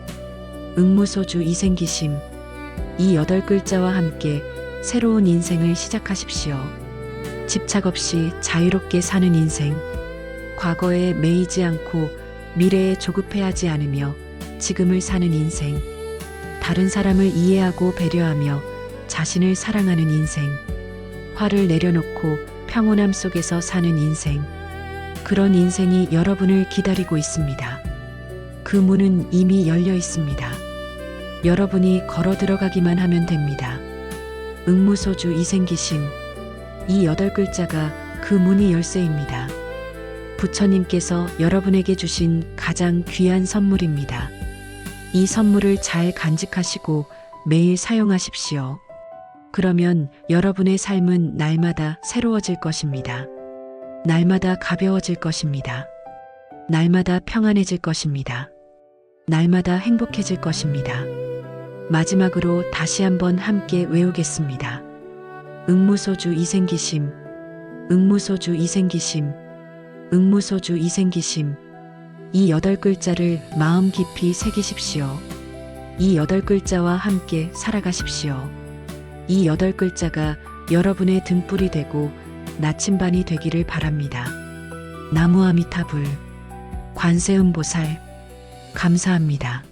응무소주 이생기심, 이 8글자와 함께 새로운 인생을 시작하십시오. 집착 없이 자유롭게 사는 인생, 과거에 매이지 않고 미래에 조급해하지 않으며 지금을 사는 인생, 다른 사람을 이해하고 배려하며 자신을 사랑하는 인생, 화를 내려놓고 평온함 속에서 사는 인생, 그런 인생이 여러분을 기다리고 있습니다. 그 문은 이미 열려 있습니다. 여러분이 걸어 들어가기만 하면 됩니다. 응무소주 이생기심, 이 8글자가 그 문이 열쇠입니다. 부처님께서 여러분에게 주신 가장 귀한 선물입니다. 이 선물을 잘 간직하시고 매일 사용하십시오. 그러면 여러분의 삶은 날마다 새로워질 것입니다. 날마다 가벼워질 것입니다. 날마다 평안해질 것입니다. 날마다 행복해질 것입니다. 마지막으로 다시 한번 함께 외우겠습니다. 응무소주 이생기심, 응무소주 이생기심, 응무소주 이생기심. 이 8글자를 마음 깊이 새기십시오. 이 8글자와 함께 살아가십시오. 이 8글자가 여러분의 등불이 되고 나침반이 되기를 바랍니다. 나무아미타불, 관세음보살, 감사합니다.